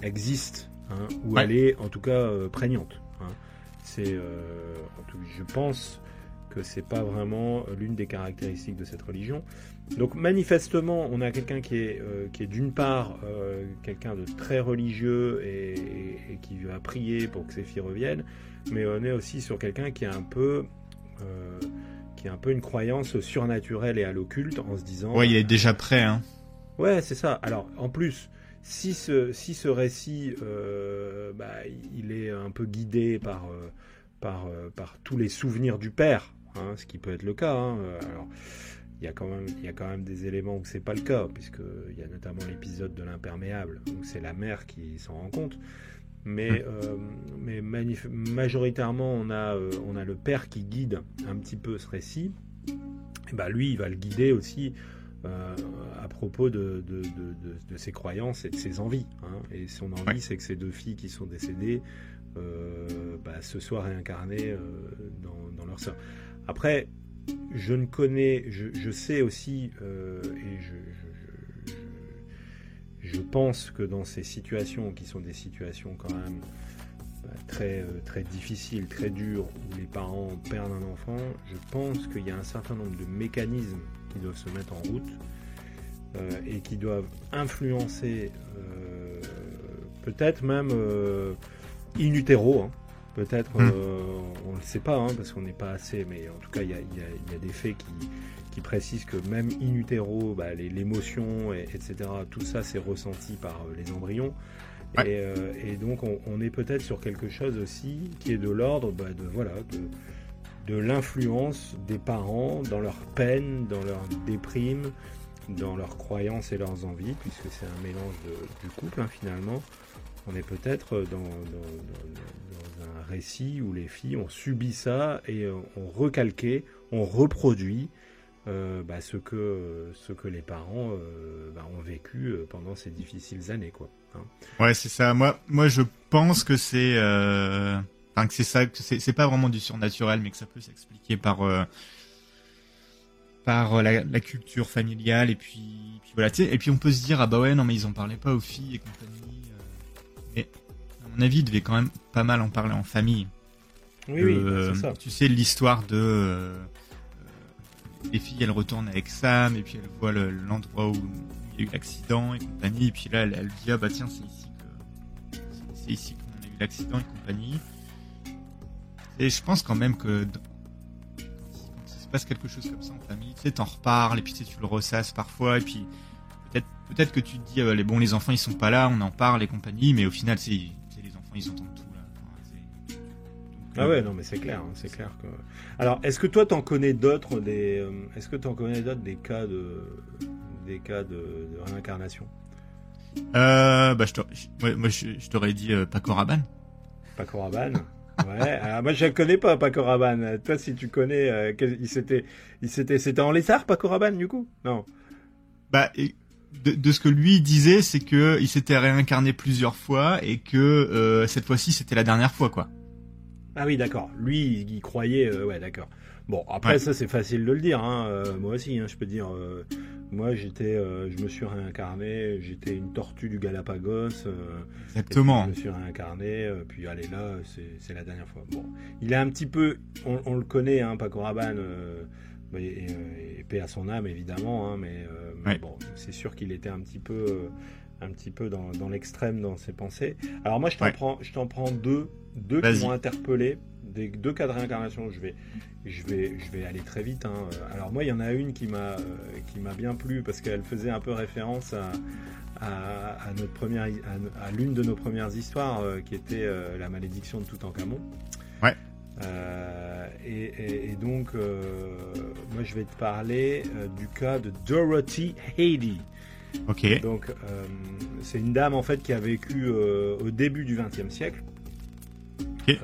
[SPEAKER 1] existe, où elle est en tout cas prégnante. Je pense que c'est pas vraiment l'une des caractéristiques de cette religion. Donc manifestement, on a quelqu'un qui est d'une part quelqu'un de très religieux et qui va prier pour que ses filles reviennent, mais on est aussi sur quelqu'un qui a un peu une croyance surnaturelle et à l'occulte, en se disant...
[SPEAKER 2] Ouais, il est déjà prêt,
[SPEAKER 1] Ouais, c'est ça. Alors, en plus, si ce récit, il est un peu guidé par tous les souvenirs du père, ce qui peut être le cas. Alors, il y a quand même des éléments où c'est pas le cas, puisqu'il y a notamment l'épisode de l'imperméable, où c'est la mère qui s'en rend compte. Mais majoritairement, on a le père qui guide un petit peu ce récit. Et lui, il va le guider aussi à propos de ses croyances et de ses envies. Et son envie, c'est que ces deux filles qui sont décédées se soient réincarnées dans leur sœur. Après, je sais aussi, et je pense que dans ces situations qui sont des situations quand même très difficile, très dur, où les parents perdent un enfant, je pense qu'il y a un certain nombre de mécanismes qui doivent se mettre en route et qui doivent influencer peut-être même in utero, hein. Peut-être, on ne le sait pas, hein, parce qu'on n'est pas assez, mais en tout cas, il y a des faits qui précisent que même in utero, l'émotion, etc., tout ça, c'est ressenti par les embryons. Ouais. Et donc, on est peut-être sur quelque chose aussi qui est de l'ordre de l'influence des parents dans leur peine, dans leur déprime, dans leurs croyances et leurs envies, puisque c'est un mélange du couple, hein, finalement. On est peut-être dans un récit où les filles ont subi ça et ont recalqué, ont reproduit ce que les parents ont vécu pendant ces difficiles années, quoi. Hein.
[SPEAKER 2] Ouais, c'est ça. Moi, je pense que c'est ça, que c'est pas vraiment du surnaturel, mais que ça peut s'expliquer par la culture familiale et puis voilà. Et puis on peut se dire ah bah ouais non mais ils en parlaient pas aux filles et compagnie. Mais à mon avis, il devait quand même pas mal en parler en famille.
[SPEAKER 1] Oui, c'est ça.
[SPEAKER 2] Tu sais l'histoire de les filles, elles retournent avec Sam et puis elles voient l'endroit où il y a eu l'accident et compagnie. Et puis là, elle dit ah bah tiens c'est ici qu'on a eu l'accident et compagnie. Et je pense quand même que quand il se passe quelque chose comme ça en famille, tu sais, t'en reparles et puis tu le ressasses parfois et puis peut-être que tu te dis les enfants ils sont pas là, on en parle et compagnie, mais au final c'est les enfants ils entendent tout là.
[SPEAKER 1] Ah ouais, non mais c'est clair, hein, c'est clair que. Alors est-ce que toi t'en connais d'autres des cas de réincarnation?
[SPEAKER 2] Je t'aurais dit Paco Rabanne.
[SPEAKER 1] Paco Rabanne. Ouais, alors moi je ne connais pas Paco Rabanne. Toi si tu connais, c'était en Lézard Paco Rabanne du coup? Non.
[SPEAKER 2] De ce que lui disait, c'est que il s'était réincarné plusieurs fois et que cette fois-ci c'était la dernière fois quoi.
[SPEAKER 1] Ah oui, d'accord. Lui, il croyait, ouais, d'accord. Bon, après ça c'est facile de le dire. Hein. Moi aussi, hein, je peux dire. Moi, je me suis réincarné. J'étais une tortue du Galapagos.
[SPEAKER 2] Exactement.
[SPEAKER 1] Je me suis réincarné. Puis allez là, c'est la dernière fois. Bon, il est un petit peu, on le connaît, hein, Paco Rabanne. Et paix à son âme évidemment, hein, mais bon, c'est sûr qu'il était un petit peu dans l'extrême dans ses pensées. Alors moi je t'en prends deux qui m'ont interpellé, deux cas de réincarnation. Je vais aller très vite, hein. Alors moi il y en a une qui m'a bien plu parce qu'elle faisait un peu référence à l'une de nos premières histoires qui était la malédiction de Toutankhamon.
[SPEAKER 2] Ouais.
[SPEAKER 1] Et donc, moi je vais te parler du cas de Dorothy Hedy.
[SPEAKER 2] Ok.
[SPEAKER 1] Donc, c'est une dame en fait qui a vécu au début du XXe siècle.
[SPEAKER 2] Okay.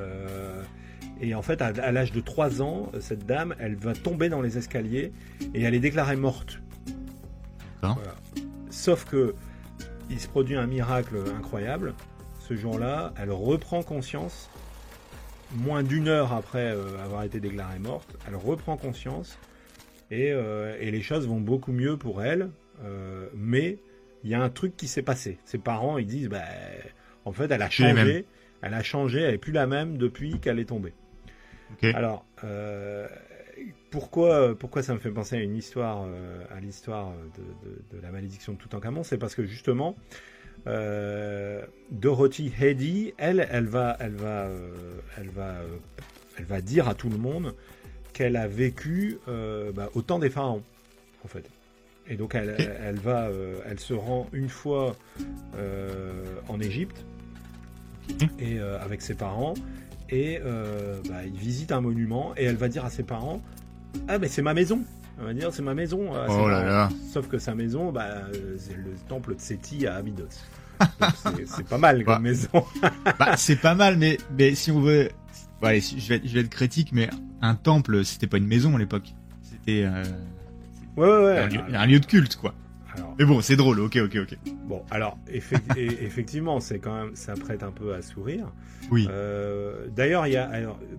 [SPEAKER 1] Et en fait, à l'âge de 3 ans, cette dame, elle va tomber dans les escaliers et elle est déclarée morte.
[SPEAKER 2] Voilà.
[SPEAKER 1] Sauf que il se produit un miracle incroyable. Ce jour-là, elle reprend conscience. Moins d'1 heure après avoir été déclarée morte, elle reprend conscience et les choses vont beaucoup mieux pour elle. Mais il y a un truc qui s'est passé. Ses parents, ils disent, en fait, elle a changé. Elle a changé, elle n'est plus la même depuis qu'elle est tombée.
[SPEAKER 2] Okay.
[SPEAKER 1] Alors, pourquoi ça me fait penser à une histoire, à l'histoire de la malédiction de Toutankhamon? C'est parce que justement, Dorothy Hedy, elle va dire à tout le monde qu'elle a vécu au temps des pharaons, en fait. Et donc elle se rend une fois en Égypte et avec ses parents et ils visitent un monument et elle va dire à ses parents mais c'est ma maison. On va dire c'est ma maison.
[SPEAKER 2] Oh là là.
[SPEAKER 1] Sauf que sa maison, c'est le temple de Séti à Abydos. Donc c'est pas mal comme maison.
[SPEAKER 2] C'est pas mal, mais si on veut, allez, je vais être critique, mais un temple, c'était pas une maison à l'époque. C'était un lieu de culte, quoi. Alors, mais bon, c'est drôle. Ok.
[SPEAKER 1] Bon, alors effectivement, c'est quand même, ça prête un peu à sourire.
[SPEAKER 2] Oui.
[SPEAKER 1] D'ailleurs,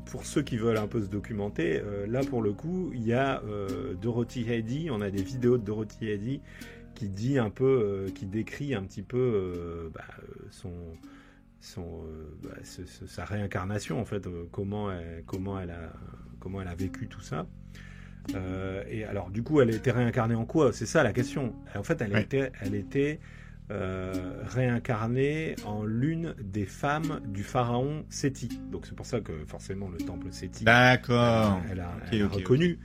[SPEAKER 1] pour ceux qui veulent un peu se documenter, là pour le coup, il y a Dorothy Hedy. On a des vidéos de Dorothy Hedy qui dit un peu, qui décrit un petit peu sa réincarnation en fait, comment elle a vécu tout ça. Et alors du coup, elle a été réincarnée en quoi? C'est ça la question. En fait, elle était réincarnée en l'une des femmes du pharaon Séti. Donc c'est pour ça que forcément le temple Séti.
[SPEAKER 2] D'accord.
[SPEAKER 1] Elle a reconnu.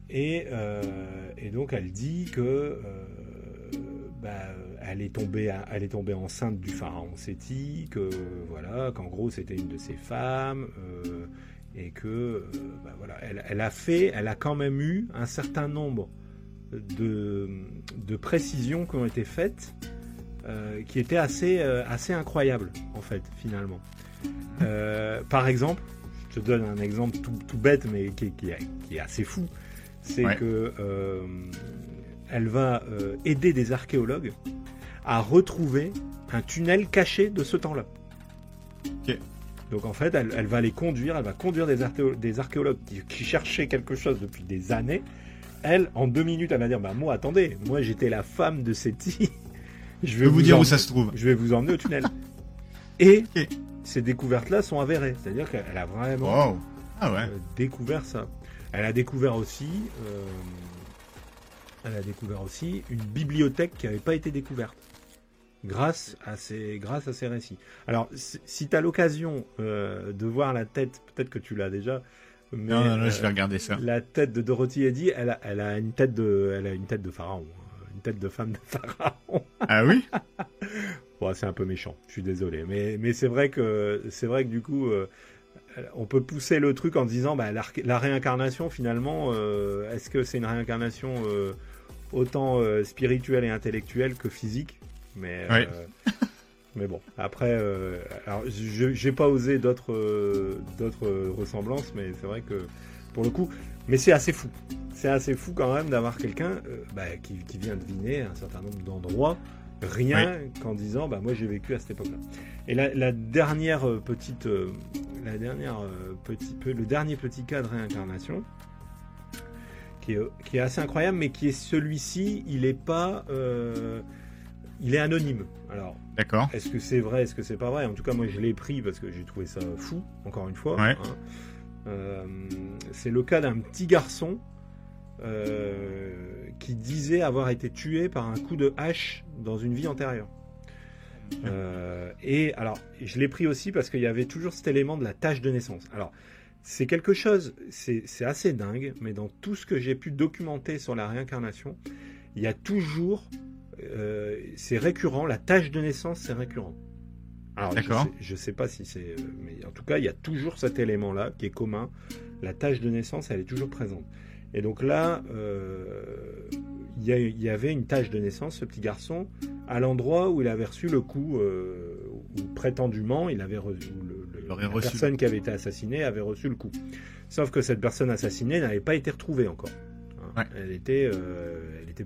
[SPEAKER 1] Et donc elle dit que elle est tombée enceinte du pharaon Séti, que voilà, qu'en gros c'était une de ses femmes, et que voilà, elle a quand même eu un certain nombre de précisions qui ont été faites, qui étaient assez incroyables en fait finalement. Par exemple, je te donne un exemple tout bête mais qui est assez fou, c'est que elle va aider des archéologues à retrouver un tunnel caché de ce temps-là.
[SPEAKER 2] Ok.
[SPEAKER 1] Donc en fait, elle va conduire des archéologues qui cherchaient quelque chose depuis des années. Elle, en 2 minutes, elle va dire, moi attendez, moi j'étais la femme de Séti. Je vais vous dire où ça se trouve. Je vais vous emmener au tunnel. Et ces découvertes-là sont avérées. C'est-à-dire qu'elle a vraiment découvert ça. Elle a découvert aussi une bibliothèque qui n'avait pas été découverte grâce à ces récits. Alors, si tu as l'occasion de voir la tête, peut-être que tu l'as déjà. Mais,
[SPEAKER 2] non, je vais regarder ça.
[SPEAKER 1] La tête de Dorothy Eddy, elle a une tête de pharaon, une tête de femme de pharaon.
[SPEAKER 2] Ah oui.
[SPEAKER 1] Bon, c'est un peu méchant. Je suis désolé, mais c'est vrai que du coup. On peut pousser le truc en disant la réincarnation finalement, est-ce que c'est une réincarnation autant spirituelle et intellectuelle que physique, mais bon, après alors j'ai pas osé d'autres ressemblances, mais c'est vrai que pour le coup, mais c'est assez fou quand même d'avoir quelqu'un qui vient deviner un certain nombre d'endroits rien qu'en disant moi j'ai vécu à cette époque-là. Et le dernier petit cas de réincarnation qui est assez incroyable, mais qui est celui-ci, il est anonyme. Alors, d'accord. Est-ce que c'est vrai, est-ce que c'est pas vrai? En tout cas, moi je l'ai pris parce que j'ai trouvé ça fou, encore une fois. C'est le cas d'un petit garçon qui disait avoir été tué par un coup de hache dans une vie antérieure. Et alors, je l'ai pris aussi parce qu'il y avait toujours cet élément de la tâche de naissance. Alors, c'est quelque chose, c'est assez dingue, mais dans tout ce que j'ai pu documenter sur la réincarnation, il y a toujours, c'est récurrent, la tâche de naissance, c'est récurrent. Alors, je sais pas si c'est, mais en tout cas, il y a toujours cet élément-là qui est commun. La tâche de naissance, elle est toujours présente. Et donc là, il y avait une tâche de naissance, ce petit garçon, à l'endroit où il avait reçu le coup, où prétendument, la personne qui avait été assassinée avait reçu le coup. Sauf que cette personne assassinée n'avait pas été retrouvée encore. Hein. Elle était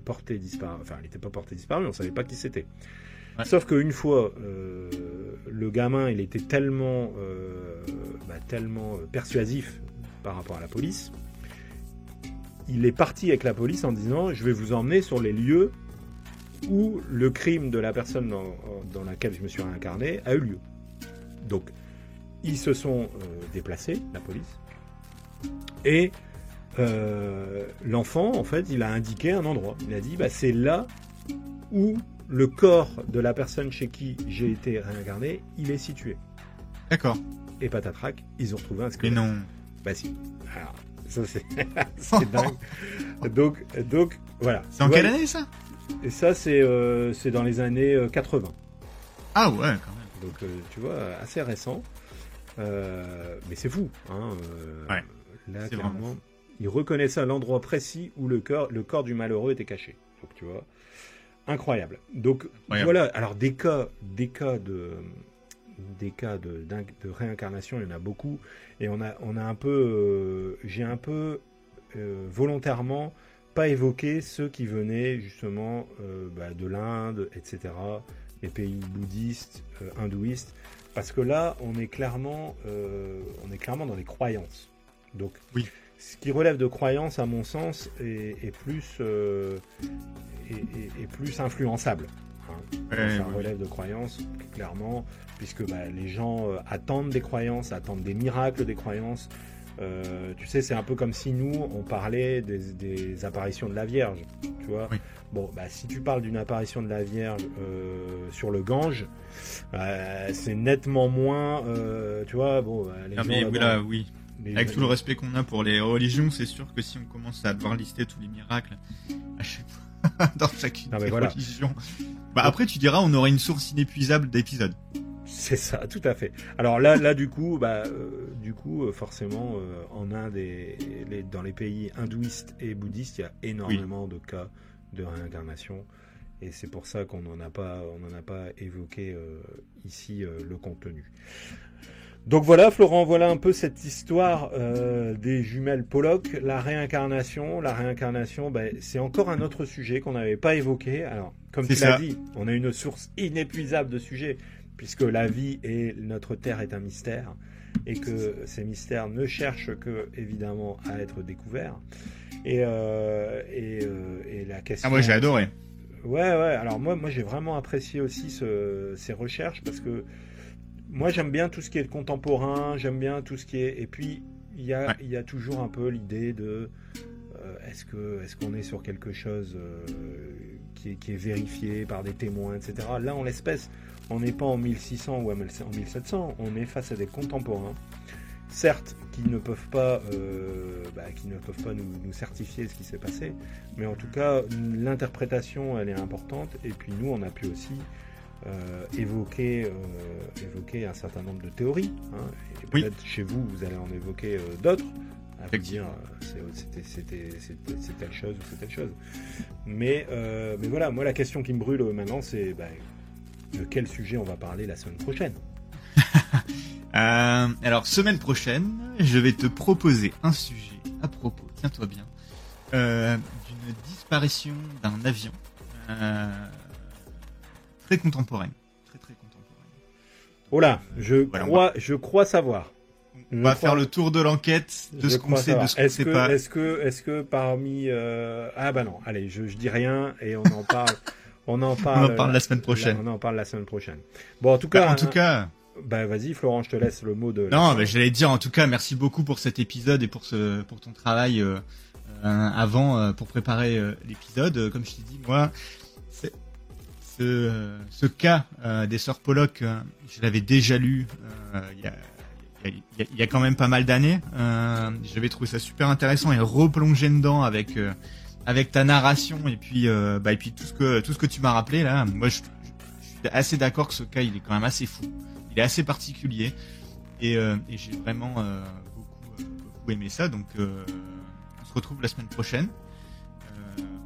[SPEAKER 1] portée disparue. Enfin, elle n'était pas portée disparue, mais on ne savait pas qui c'était. Sauf qu'une fois, le gamin, il était tellement persuasif par rapport à la police. Il est parti avec la police en disant « Je vais vous emmener sur les lieux où le crime de la personne dans laquelle je me suis réincarné a eu lieu. » Donc, ils se sont déplacés, la police, et l'enfant, en fait, il a indiqué un endroit. Il a dit « C'est là où le corps de la personne chez qui j'ai été réincarné, il est situé. » D'accord. Et patatrac, ils ont retrouvé un squelette.
[SPEAKER 2] Mais non.
[SPEAKER 1] Si. Alors, ça, c'est dingue. Donc, voilà.
[SPEAKER 2] C'est en quelle année, ça?
[SPEAKER 1] Et ça, c'est dans les années 80.
[SPEAKER 2] Ah ouais, quand même.
[SPEAKER 1] Donc, tu vois, assez récent. Mais c'est fou. Hein, là, clairement, il reconnaissait à l'endroit précis où le corps du malheureux était caché. Donc, tu vois, incroyable. Donc, voilà. Alors, des cas de réincarnation, il y en a beaucoup, et on a un peu, j'ai un peu volontairement pas évoqué ceux qui venaient justement de l'Inde, etc., les pays bouddhistes, hindouistes, parce que là on est clairement dans les croyances. Donc ce qui relève de croyances, à mon sens, est plus influençable. Ça relève de croyances, clairement, puisque les gens attendent des croyances, attendent des miracles des croyances. Tu sais, c'est un peu comme si nous, on parlait des apparitions de la Vierge, tu vois.
[SPEAKER 2] Oui.
[SPEAKER 1] Bon, si tu parles d'une apparition de la Vierge sur le Gange, c'est nettement moins, tu vois, les gens...
[SPEAKER 2] Mais là, oui. Avec tout le respect qu'on a pour les religions, c'est sûr que si on commence à devoir lister tous les miracles à chaque fois dans chacune des religions, après tu diras on aurait une source inépuisable d'épisodes.
[SPEAKER 1] C'est ça, tout à fait. Alors là du coup, forcément, en Inde dans les pays hindouistes et bouddhistes, il y a énormément de cas de réincarnation. Et c'est pour ça qu'on n'en a pas évoqué ici le contenu. Donc voilà, Florent, voilà un peu cette histoire des jumelles Pollock. La réincarnation, c'est encore un autre sujet qu'on n'avait pas évoqué. Alors, comme tu l'as dit, on a une source inépuisable de sujets, puisque la vie et notre Terre est un mystère, et que ces mystères ne cherchent que, évidemment, à être découverts. Et la question...
[SPEAKER 2] Ah, moi j'ai adoré.
[SPEAKER 1] Ouais, alors moi j'ai vraiment apprécié aussi ces recherches, parce que moi, j'aime bien tout ce qui est contemporain, j'aime bien tout ce qui est... Et puis, il y a toujours un peu l'idée de... est-ce qu'on est sur quelque chose qui est vérifié par des témoins, etc. Là, en l'espèce, on n'est pas en 1600 ou en 1700, on est face à des contemporains, certes, qui ne peuvent pas nous certifier ce qui s'est passé, mais en tout cas, l'interprétation, elle est importante, et puis nous, on a pu aussi... évoquer un certain nombre de théories, et peut-être chez vous allez en évoquer d'autres, à vous dire c'est telle chose ou c'est telle chose, mais voilà, moi la question qui me brûle maintenant, c'est de quel sujet on va parler la semaine prochaine.
[SPEAKER 2] Alors semaine prochaine, je vais te proposer un sujet à propos, tiens-toi bien, d'une disparition d'un avion très contemporaine. Très contemporaine.
[SPEAKER 1] Oh là, je crois savoir.
[SPEAKER 2] On va faire le tour de l'enquête, de ce qu'on sait, de ce qu'on sait pas.
[SPEAKER 1] Est-ce que parmi... Ah non, allez, je dis rien et on en parle. On en parle
[SPEAKER 2] la semaine prochaine.
[SPEAKER 1] On en parle la semaine prochaine. Bon, en tout cas... vas-y, Florent, je te laisse le mot de...
[SPEAKER 2] Non, j'allais dire, en tout cas, merci beaucoup pour cet épisode et pour ton travail avant, pour préparer l'épisode. Comme je t'ai dit, moi... Ce cas des sœurs Pollock, je l'avais déjà lu il y a quand même pas mal d'années. J'avais trouvé ça super intéressant et replongé dedans avec ta narration et puis tout ce que tu m'as rappelé là. Moi, je suis assez d'accord que ce cas il est quand même assez fou. Il est assez particulier et j'ai vraiment beaucoup aimé ça. Donc on se retrouve la semaine prochaine.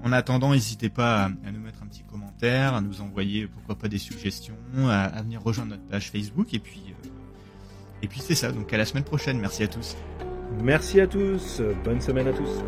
[SPEAKER 2] En attendant, n'hésitez pas à nous mettre un petit commentaire, à nous envoyer pourquoi pas des suggestions, à venir rejoindre notre page Facebook et puis c'est ça. Donc à la semaine prochaine. Merci à tous.
[SPEAKER 1] Merci à tous. Bonne semaine à tous.